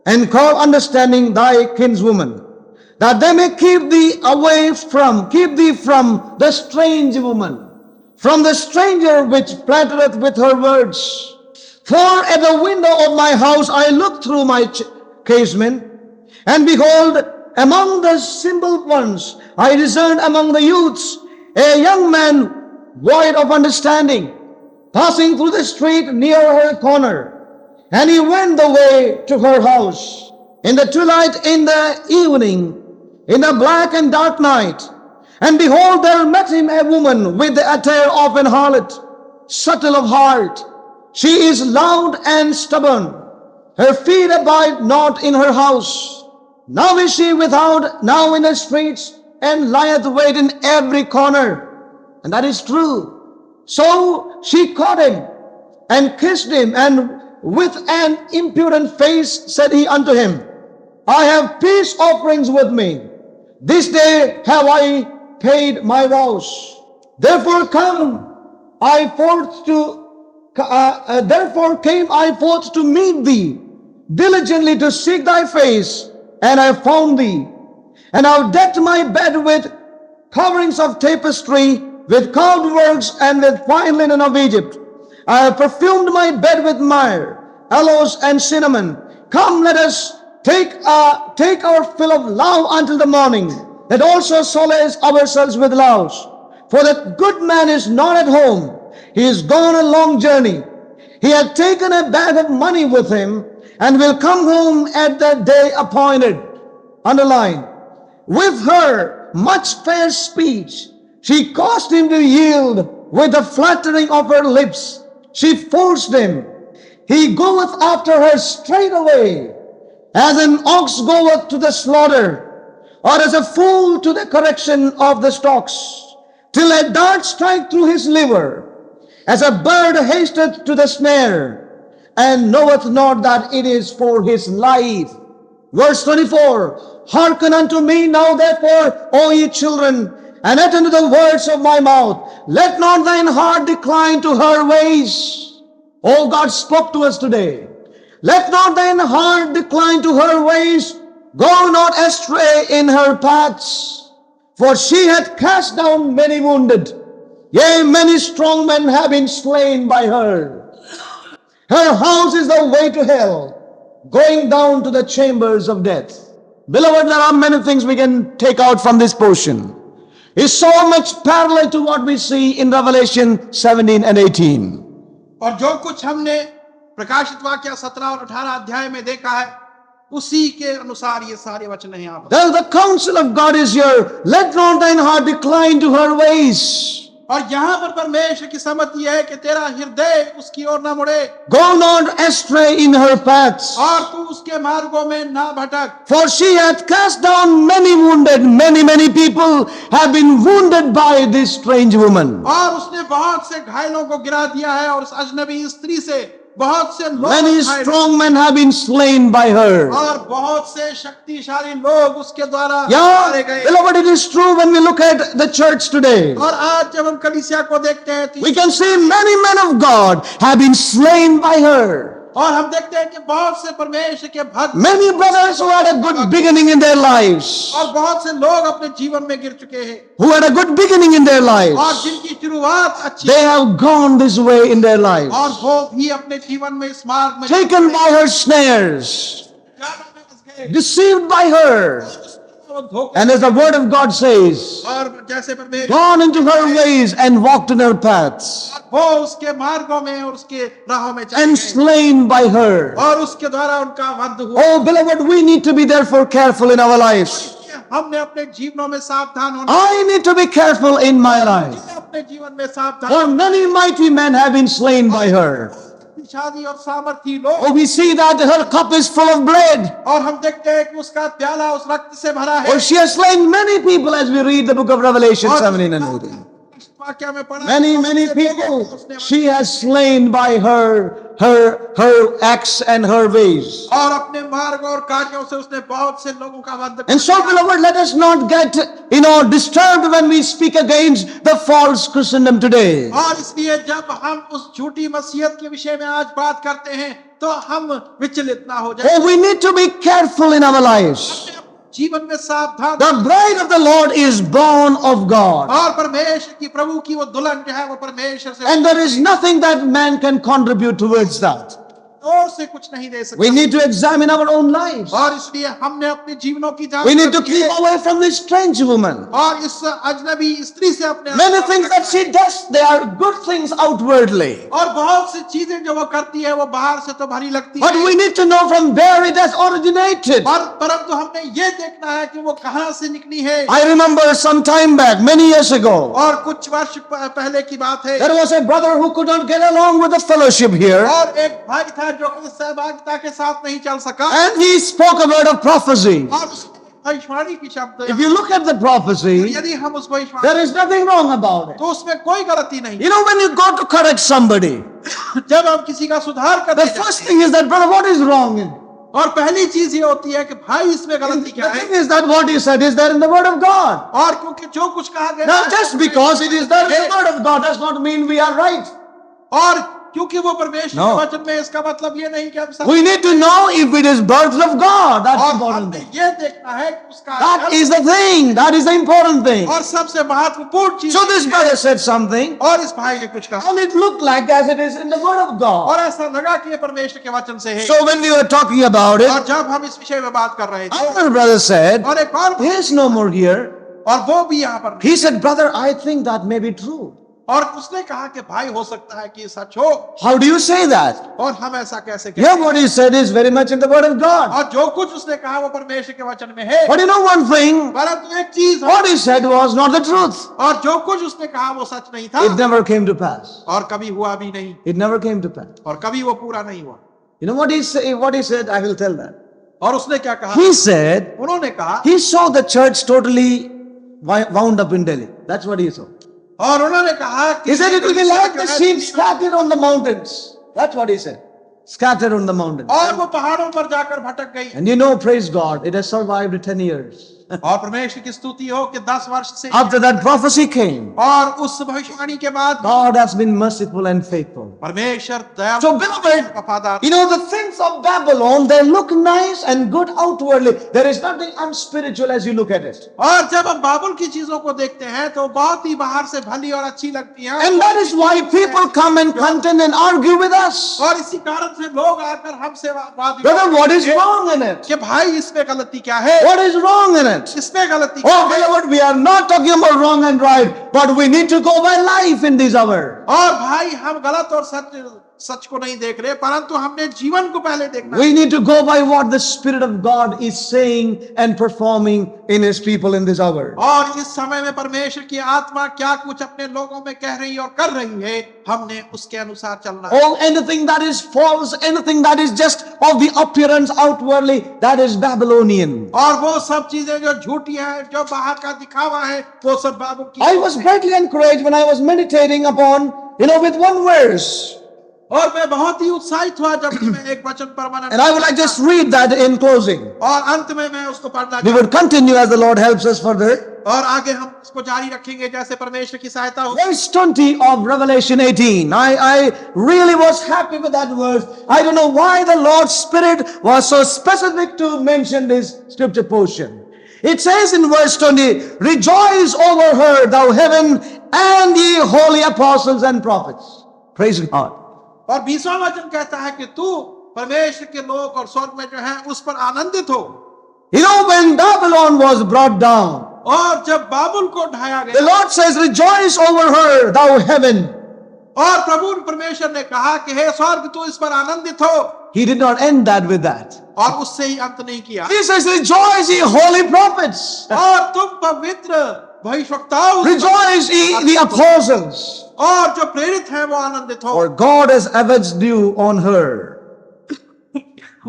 and call understanding thy kinswoman. that they may keep thee from the strange woman, from the stranger which flattereth with her words. For at the window of my house I looked through my casement, and behold, among the simple ones I discerned among the youths a young man void of understanding, passing through the street near her corner. And he went the way to her house in the twilight, in the evening, in the black and dark night. And behold, there met him a woman with the attire of an harlot, subtle of heart. She is loud and stubborn. Her feet abide not in her house. Now is she without, now in the streets, and lieth wait in every corner. And that is true. So she caught him and kissed him, and with an impudent face said he unto him, I have peace offerings with me. This day have I paid my vows. Therefore came I forth to meet thee, diligently to seek thy face, and I found thee. And I have decked my bed with coverings of tapestry, with carved works, and with fine linen of Egypt. I have perfumed my bed with myrrh, aloes, and cinnamon. Come, let us take our fill of love until the morning, that also solace ourselves with loves. For the good man is not at home. He is gone a long journey. He had taken a bag of money with him, and will come home at the day appointed. Underline. With her much fair speech, she caused him to yield with the flattering of her lips. She forced him. He goeth after her straightway, as an ox goeth to the slaughter, or as a fool to the correction of the stocks, till a dart strike through his liver, as a bird hasteth to the snare, and knoweth not that it is for his life. Verse 24, hearken unto me now therefore, O ye children, and attend to the words of my mouth. Let not thine heart decline to her ways. Oh, God spoke to us today. Let not thine heart decline to her ways. Go not astray in her paths. For she hath cast down many wounded. Yea, many strong men have been slain by her. Her house is the way to hell, going down to the chambers of death. Beloved, there are many things we can take out from this portion. It's so much parallel to what we see in Revelation 17 and 18. और जो कुछ हमने प्रकाशित वाक्य 17 और 18 अध्याय में देखा है, उसी के अनुसार ये सारे वचन हैं यहाँ पर। The counsel of God is here. Let not thine heart decline to her ways. और यहाँ पर परमेश्वर की सम्मति है कि तेरा हृदय उसकी ओर न मुड़े। Go not astray in her paths. और तू उसके मार्गों में ना भटक। For she hath cast down many wounded. Many people have been wounded by this strange woman. और उसने बहुत से घायलों को गिरा दिया है, और उस अजनबी स्त्री से बहुत से लोग Many strong men have been slain by her. और बहुत से शक्तिशाली लोग उसके द्वारा मारे Yeah, गए। beloved, it is true when we look at the church today. और आज जब हम कलीसिया को देखते हैं तो We can see many men of God have been slain by her. और हम देखते हैं कि बहुत से परमेश्वर के भक्त, Many brothers who had a good beginning in their lives, और बहुत से लोग अपने जीवन में गिर चुके हैं, who had a good beginning in their और lives, जिनकी शुरुआत अच्छी they have gone this way in their lives, और वो भी अपने जीवन में इस मार्ग में taken by her snares, deceived by her. And as the word of God says, और जैसे परमेश्वर gone into her ways and walked in her paths, वो उसके मार्गों में और उसके राहों में चले and गए, slain by her. और उसके द्वारा उनका वध हुआ। Oh, beloved, we need to be therefore careful in our lives. हमने अपने जीवनों में सावधान होना, I need to be careful in my life. अपने जीवन में सावधान। For many mighty men have been slain by her. शादी और सामर्थी लोग, Oh, we see that her cup is full of blood. और हम देखते हैं कि उसका प्याला उस रक्त से भरा है। Oh, she has slain many people as we read the book of Revelation 17 and 18. वाक्य में पढ़ा, Many people she has slain by her acts and her ways. और अपने मार्ग और कार्यों से उसने बहुत से लोगों का वध And so, beloved, let us not get, disturbed when we speak against the false Christendom today. और इसलिए जब हम उस झूठी मसीहत के विषय में आज बात करते हैं तो हम विचलित ना हो जाए। Oh, we need to be careful in our lives. जीवन में सावधान। The bride of the Lord is born of God. और परमेश्वर की प्रभु की वो दुल्हन जो है वो परमेश्वर से, And there is nothing that man can contribute towards that. और से कुछ नहीं दे सकता। We need to examine our own lives. और इसलिए हमने अपने जीवनों की जांच We need to करनी है। keep away from this strange woman. और इस अजनबी स्त्री से अपने Many things that she does, they are good things outwardly. और बहुत सी चीजें जो वो करती है वो बाहर से तो भली लगती But है, we need to know from where it has originated. और परंतु हमने ये देखना है कि वो कहाँ से निकली है। I remember some time back, many years ago, और कुछ वर्ष पहले की बात है, there was a brother who could not get along with the fellowship here. और एक भाई था जो कि सहभागिता के साथ नहीं चल सका, And he spoke a word of prophecy. और भविष्यवाणी की शब्द, If you look at the prophecy, यदि हम उस भविष्यवाणी, there is nothing wrong about it. तो उसमें कोई गलती नहीं। You know, when you go to correct somebody, जब हम किसी का सुधार the करते first हैं, thing is that, brother, what is wrong in it? और पहली चीज ये होती है कि भाई इसमें गलती क्या The है, thing is that what he said is there in the word of God. और क्योंकि जो कुछ कहा गया Now, है, just because it is there in the word of God does not mean we are right. और क्योंकि वो परमेश्वर No. के वचन में, इसका मतलब ये नहीं कि हम सब, We need to know if it is birth of God. That's the और important हमने thing. ये देखना है कि उसका That is the thing. That is the important thing. और सबसे महत्वपूर्ण चीज। So this brother said something, और इस भाई ने कुछ कहा, and it looked like as it is in the word of God. और ऐसा लगा कि ये परमेश्वर के वचन से है। So when we were talking about it, और जब हम इस विषय में बात कर रहे थे, another brother said, और एक और, he is no more here. और वो भी यहाँ पर नहीं, He said, brother, I think that may be true. और उसने कहा कि भाई हो सकता है कि ये सच हो, How do you say that? और हम ऐसा कैसे कहें? Yeah, what he said is very much in the word of God. और जो कुछ उसने कहा वो परमेश्वर के वचन में है, But you know one thing, परंतु एक चीज है, what he said was not the truth. और जो कुछ उसने कहा वो सच नहीं It था, never came to pass. और कभी हुआ भी नहीं, It never came to pass. और कभी वो पूरा नहीं हुआ। You know what he said? I will tell that. और उसने क्या कहा? He said, उन्होंने कहा, he saw the church totally wound up in Delhi. That's what he saw. और उन्होंने कहा कि He said it will be like the sheep scattered on the mountains. That's what he said. Scattered on the mountains. और वो पहाड़ों पर जाकर भटक गई। And you know, praise God, it has survived 10 years. और परमेश्वर की स्तुति हो कि 10 वर्ष से, After that prophecy came, और उस भविष्यवाणी के बाद God has been merciful and faithful. परमेश्वर दयालु, So beloved, वफादार। you know, the things of Babylon, they look nice and good outwardly. There is nothing unspiritual as you look at it. और जब हम बाबुल की चीजों को देखते हैं तो बहुत ही बाहर से भली और अच्छी लगती हैं, And that is why people come and contend and argue with us. और इसी कारण से लोग आकर हमसे वाद Brother, what is विवाद wrong in it? कि भाई इसमें गलती क्या है, What is wrong in it? इसमें गलती क्या Oh, है। beloved, we are not talking about wrong and right, but we need to go by life in this hour. और भाई हम गलत और सच को नहीं देख रहे, परंतु हमने जीवन को पहले देखना है। We need to go by what the Spirit of God is saying and performing in His people in this hour. और इस समय में परमेश्वर की आत्मा क्या कुछ अपने लोगों में कह रही और कर रही है, हमने उसके अनुसार चलना है। Oh, anything that is false, anything that is just of the appearance outwardly, that is Babylonian. और वो सब चीजें जो झूठी हैं, जो बाहर का दिखावा है, वो सब बाबू की। I was greatly encouraged when I was meditating upon, with one verse. और मैं बहुत ही उत्साहित हुआ जब मैं एक वचन पर मनन, And I would like just read that in closing. और अंत में मैं उसको पढ़ना We would continue as the Lord helps us further. और आगे हम इसको जारी रखेंगे जैसे परमेश्वर की सहायता हो। Verse 20 of Revelation 18. I really was happy with that verse. I don't know why the Lord's Spirit was so specific to mention this scripture portion. It says in verse 20, rejoice over her, thou heaven, and ye holy apostles and prophets. Praise God. और 20वां वचन कहता है कि तू परमेश्वर के लोक और स्वर्ग में जो है उस पर आनंदित हो। When Babylon was brought down, और जब बाबुल को ढाया the गया, Lord says, rejoice over her, thou heaven. और प्रभु परमेश्वर ने कहा कि हे स्वर्ग तू इस पर आनंदित हो, He did not end that with that. और उससे ही अंत नहीं किया। He says, rejoice ye holy prophets. और तुम पवित्र भविष्यवक्ताओं, Rejoice ye the apostles. और जो प्रेरित हैं वो आनंदित हो, For God has avenged you on her.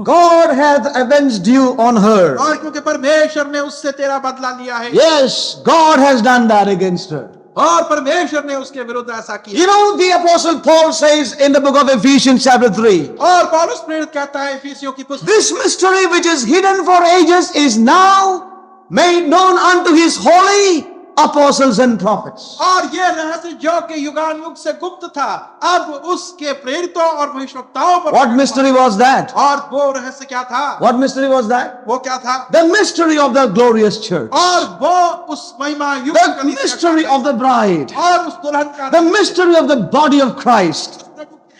God hath avenged you on her. और क्योंकि परमेश्वर ने उससे तेरा बदला लिया है, Yes, God has done that against her. और परमेश्वर ने उसके विरुद्ध ऐसा किया। You know, the Apostle Paul says in the book of Ephesians chapter 3, और पौलुस प्रेरित कहता है इफिसियों की पुस्तक, this mystery which is hidden for ages is now made known unto his holy apostles and prophets. और ये रहस्य जो कि युगानुयुग से गुप्त था अब उसके प्रेरितों और भविष्यवक्ताओं पर What mystery was that? और वो रहस्य क्या था? What mystery was that? वो क्या था? The mystery of the glorious church. और वो उस महिमा युक्त The mystery of the bride. और उस दुल्हन का The mystery of the body of Christ.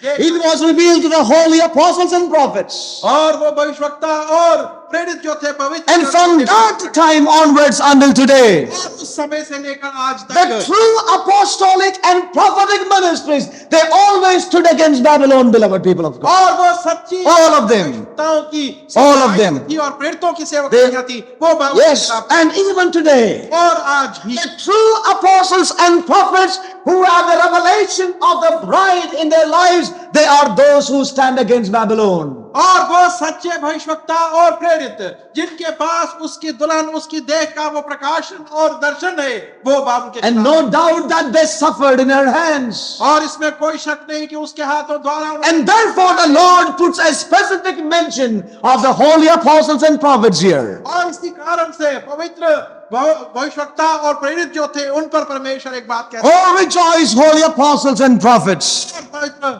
It was revealed to the holy apostles and prophets. और वो भविष्यवक्ता और प्रेरित जो थे पवित्र And from that time onwards until today, और उस समय से लेकर आज the तक true apostolic and prophetic ministries, they always stood against Babylon, beloved people of God. और वो सच्ची All of them. भविष्यवक्ताओं की All of them. थी और प्रेरितों की सेवा They- की थी वो बाबू Yes, and even today, और आज भी the true apostles and prophets who have the revelation of the bride in their lives, they are those who stand against Babylon. और वो सच्चे भविष्यवक्ता और प्रेरित जिनके पास उसकी दुल्हन उसकी देह का वो प्रकाशन और दर्शन है वो बाबू के And खिलाफ। no doubt that they suffered in her hands. और इसमें कोई शक नहीं कि उसके हाथों द्वारा उन्होंने- And therefore the Lord puts a specific mention of the holy apostles and prophets here. और इसी कारण से पवित्र भविष्यवक्ता और प्रेरित जो थे उन पर परमेश्वर एक बात कहते Oh, rejoice, holy apostles and prophets. हैं पवित्र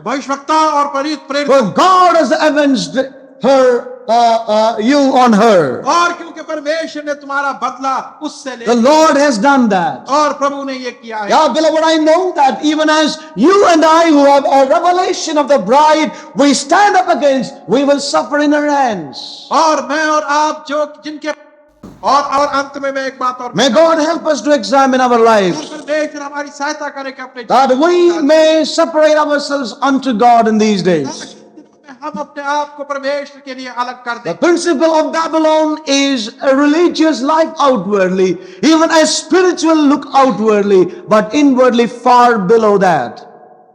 भविष्यवक्ता और प्रेरित For God has avenged you on her. और क्योंकि परमेश्वर ने तुम्हारा बदला उससे ले The Lord has done that. और प्रभु ने ये किया है Yeah, beloved, I know that even as you and I who have a revelation of the bride, we stand up against, we will suffer in her hands. और मैं और आप जो जिनके और अंत में मैं एक बात और May God help us to examine our lives, परमेश्वर हमारी सहायता करे कि अपने that we may separate ourselves unto God in these days. हम अपने आप को परमेश्वर के लिए अलग कर The दें principle of Babylon is a religious life outwardly, even a spiritual look outwardly, but inwardly far below that.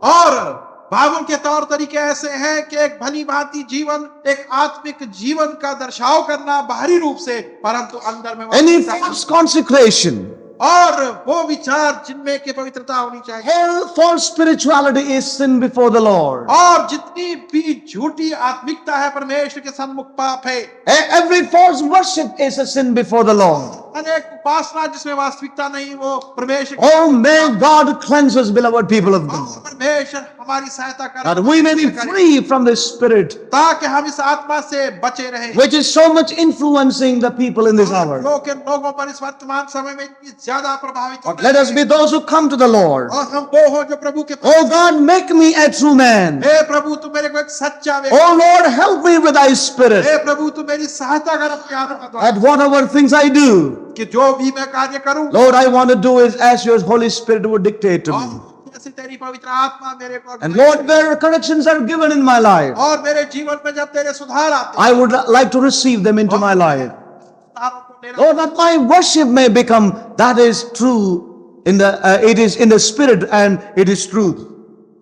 और बाइबल के तौर तरीके ऐसे हैं कि एक भली भांति जीवन एक आत्मिक जीवन का दर्शाव करना बाहरी रूप से परंतु अंदर में Any false consecration, और वो विचार जिनमें की पवित्रता होनी चाहिए all false spirituality is sin before the Lord. और जितनी भी झूठी आत्मिकता है परमेश्वर के सम्मुख पाप है Every false worship is a sin before the Lord. अनेक उपासना जिसमें वास्तविकता नहीं वो परमेश्वर Oh, may God cleanse us, beloved people of God, परमेश्वर हमारी सहायता that करे we may be free from this spirit, ताकि हम इस आत्मा से बचे रहें which is so much influencing the people in this hour. लोगों पर इस वर्तमान समय में इतनी ज्यादा प्रभावित हो But let us be those who come to the Lord. और हम वो हो जो प्रभु के Oh God, make me a true man. हे प्रभु तू मेरे को एक सच्चा व्यक्ति Oh Lord, help me with thy spirit, हे प्रभु तू मेरी सहायता कर अपने आत्मा द्वारा that whatever things I do, कि जो भी मैं कार्य करूं Lord, I want to do it as your Holy Spirit would dictate to me. और जैसे तेरी पवित्र आत्मा मेरे को And Lord, where corrections are given in my life, और मेरे जीवन में जब तेरे सुधार आते I would like to receive them into my life. सुधारों को लेना Lord, that my worship may become, that is true, it is in the spirit and it is truth.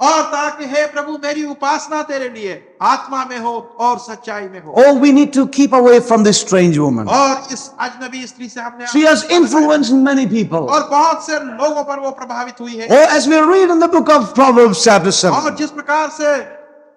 और ताकि हे प्रभु मेरी उपासना तेरे लिए आत्मा में हो और सच्चाई में हो Oh, we need to keep away from this strange woman. और इस अजनबी स्त्री से हमने She has influenced many people. और बहुत से लोगों पर वो प्रभावित हुई है Oh, as we read in the book of Proverbs chapter 7, और जिस प्रकार से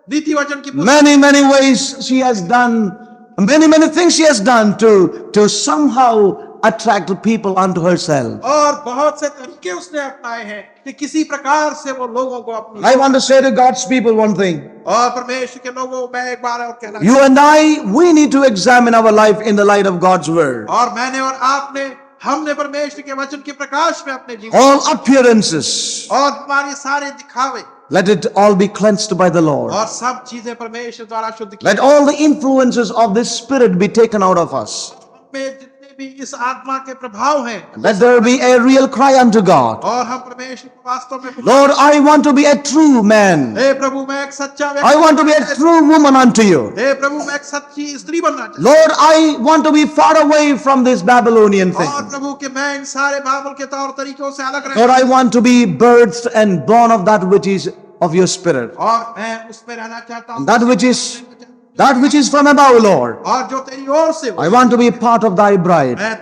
नीति वचन की पुस्तक many ways she has done, many things she has done to somehow attract the people unto herself. और बहुत से तरीके उसने अपनाए हैं कि किसी प्रकार से वो लोगों को अपनी I want to say to God's people one thing. और परमेश्वर के लोगों को मैं एक बार और कहना You and I, we need to examine our life in the light of God's word. और मैंने और आपने हमने परमेश्वर के वचन के प्रकाश में अपने जीवन All appearances, और हमारे सारे दिखावे let it all be cleansed by the Lord. और सब चीजें परमेश्वर द्वारा शुद्ध की Let all the influences of this spirit be taken out of us. में जितने भी इस आत्मा के प्रभाव हैं Let there be a real cry unto God. और हम परमेश्वर को वास्तव में Lord, I want to be a true man. हे प्रभु मैं एक सच्चा I want to be a true woman unto you. हे प्रभु मैं एक सच्ची स्त्री बनना चाहता Lord, I want to be far away from this Babylonian हूं और thing. प्रभु के मैं इन सारे बाबुल के तौर तरीकों से अलग Lord, रहूं I want to be birthed and born of that which is of your spirit. और मैं उसमें रहना चाहता हूं That which is from above, Lord. और जो तेरी ओर से हो I want to be part of thy bride. मैं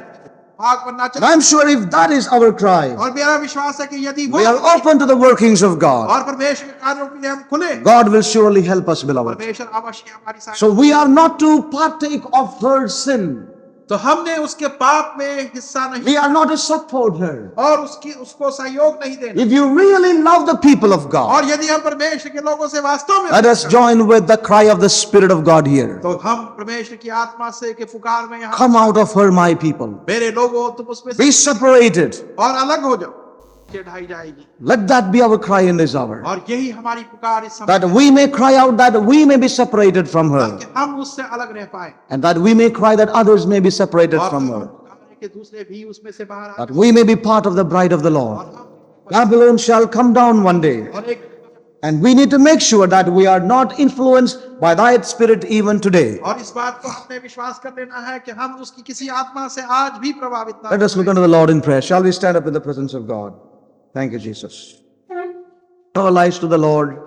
भाग बनना And चाहता I'm sure if that is our cry, हूं और मेरा विश्वास है कि यदि वो we are open to the workings of God. और परमेश्वर के कार्यों के लिए हम खुले God will surely help us, beloved. परमेश्वर अवश्य हमारी सहायता So we are not to partake of her sin. तो हमने उसके पाप में हिस्सा नहीं We are not to support her. और उसको सहयोग नहीं देना। If you really love the people of God, और यदि हम परमेश्वर के लोगों से वास्तव में let us join with the cry of the Spirit of God here. तो हम परमेश्वर की आत्मा से के पुकार में यहाँ Come out of her, my people. मेरे लोगों तुम उसमें से Be separated. और अलग हो जाओ, ढाई जाएगी। Let that be our cry in this hour. और यही हमारी पुकार इस समय That we may cry out that we may be separated from her. ताकि हम उससे अलग रह पाए And that we may cry that others may be separated और from हम her. पुकारें कि दूसरे भी उसमें से बाहर आ That we may be part of the bride of the Lord. और हम Babylon shall come down one day. और एक And we need to make sure that we are not influenced by that spirit even today. और इस बात को हमने विश्वास कर लेना है कि हम उसकी किसी आत्मा से आज भी प्रभावित ना Let us look unto the Lord in prayer. Shall we stand up in the presence of God? Thank you, Jesus. Our lives to the Lord.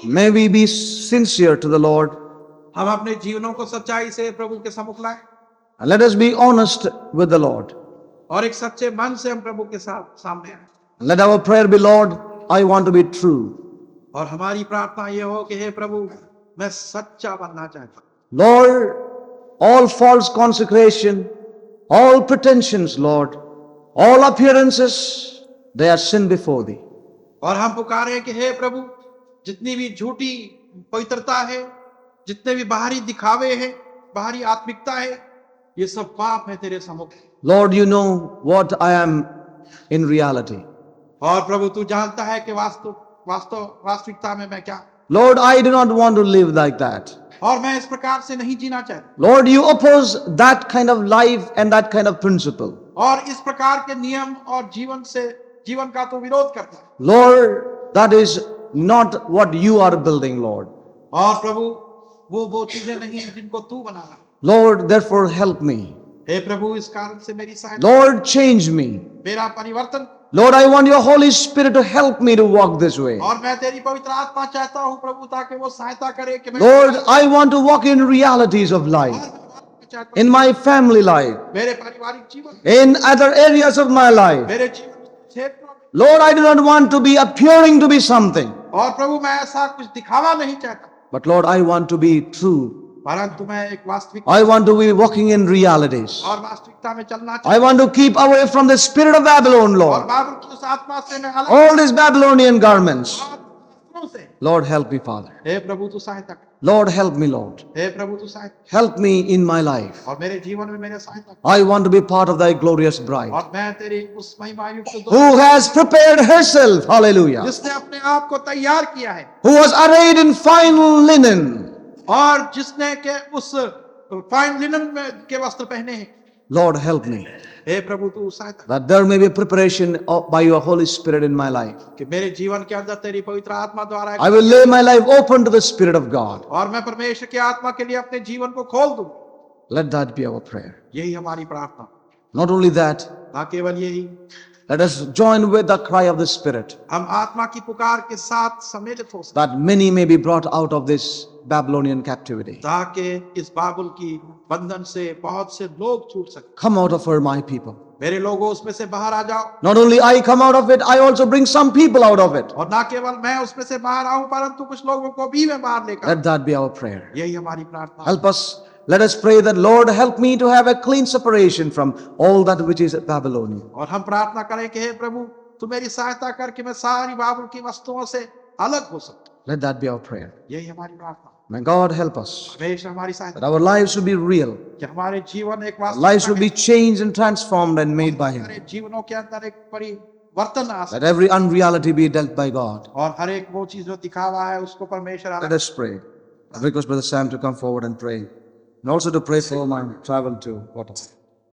May we be sincere to the Lord. हम अपने जीवनों को सच्चाई से प्रभु के सम्मुख लाएं And let us be honest with the Lord. और एक सच्चे मन से हम प्रभु के साथ सामने आए Let our prayer be, Lord, I want to be true. और हमारी प्रार्थना ये हो कि हे प्रभु मैं सच्चा बनना चाहता हूं। Lord, all false consecration, all pretensions, Lord, all appearances, they are sin before thee. और हम पुकारे कि हे प्रभु जितनी भी झूठी पवित्रता है, जितने भी बाहरी दिखावे हैं, बाहरी आत्मिकता है, ये सब पाप है तेरे सम्मुख। Lord, you know what I am in reality. और प्रभु तू जानता है कि वास्तविकता में मैं क्या। Lord, I do not want to live like that. और मैं इस प्रकार से नहीं जीना चाहता। Lord, you oppose that kind of life and that kind of principle. और इस प्रकार के नियम और जीवन का तो विरोध करता है। Lord, that is not what you are building, Lord. और प्रभु वो चीजें नहीं हैं जिनको तू बना रहा। Lord, therefore help me. हे प्रभु इस कारण से मेरी सहायता। Lord, change me. मेरा परिवर्तन। Lord, I want your Holy Spirit to help me to walk this way. और मैं तेरी पवित्र आत्मा चाहता हूँ प्रभु ताकि वो सहायता करे कि मैं Lord, I want to walk in realities of life, in my family life, मेरे पारिवारिक जीवन, in other areas of my life. मेरे जीवन क्षेत्र में। Lord, I do not want to be appearing to be something, और प्रभु मैं ऐसा कुछ दिखावा नहीं चाहता, but Lord, I want to be true. परंतु मैं एक वास्तविक I want to be walking in realities. और वास्तविकता में चलना I चाहता want to keep away from the spirit of Babylon, हूँ। और Lord. बाबुल की उस आत्मा से मैं अलग All these Babylonian garments. से। Lord, help me, Father. हे प्रभु तू सहायता कर। Lord, help me, Lord. हे प्रभु तू सहायता Help me in my life. और मेरे जीवन में मेरे सहायता कर। I want to be part of thy glorious bride, और मैं तेरी उस महिमा युक्त who has prepared herself, hallelujah, जिसने अपने आप को तैयार किया है who was arrayed in fine linen. और जिसने के उस फाइन लिनन में के वस्त्र पहने हैं। Lord, help me, हे प्रभु तू सहायता कर that there may be a preparation by your Holy Spirit in my life. कि मेरे जीवन के अंदर तेरी पवित्र आत्मा द्वारा I will lay my life open to the Spirit of God. और मैं परमेश्वर की आत्मा के लिए अपने जीवन को खोल दूं। Let that be our prayer. यही हमारी प्रार्थना। Not only that, ना केवल यही, let us join with the cry of the Spirit, हम आत्मा की पुकार के साथ सम्मिलित हो सकते that many may be brought out of this Babylonian captivity. ताकि इस बाबुल की बंधन से बहुत से लोग छूट सके। Come out of her, my people. मेरे लोगों उसमें से बाहर आ जाओ। Not only I come out of it, I also bring some people out of it. और ना केवल मैं उसमें से बाहर आऊं परंतु कुछ लोगों को भी मैं बाहर लेकर। Let that be our prayer. यही हमारी प्रार्थना। Help us. Let us pray that, Lord, help me to have a clean separation from all that which is Babylonian. और हम प्रार्थना करें कि हे प्रभु तू मेरी सहायता कर कि मैं सारी बाबुल की वस्तुओं से अलग हो सकूं। Let that be our prayer. यही हमारी प्रार्थना। May God help us, हमेशा हमारी सहायता that our lives should be real. कि हमारे जीवन एक Our lives should be changed and transformed and made by Him. हमारे जीवनों के अंदर एक परिवर्तन आ Let every unreality be dealt by God. और हर एक वो चीज जो दिखावा है उसको परमेश्वर Let us pray. I request Brother Sam to come forward and pray. And also to pray for my travel to Qatar.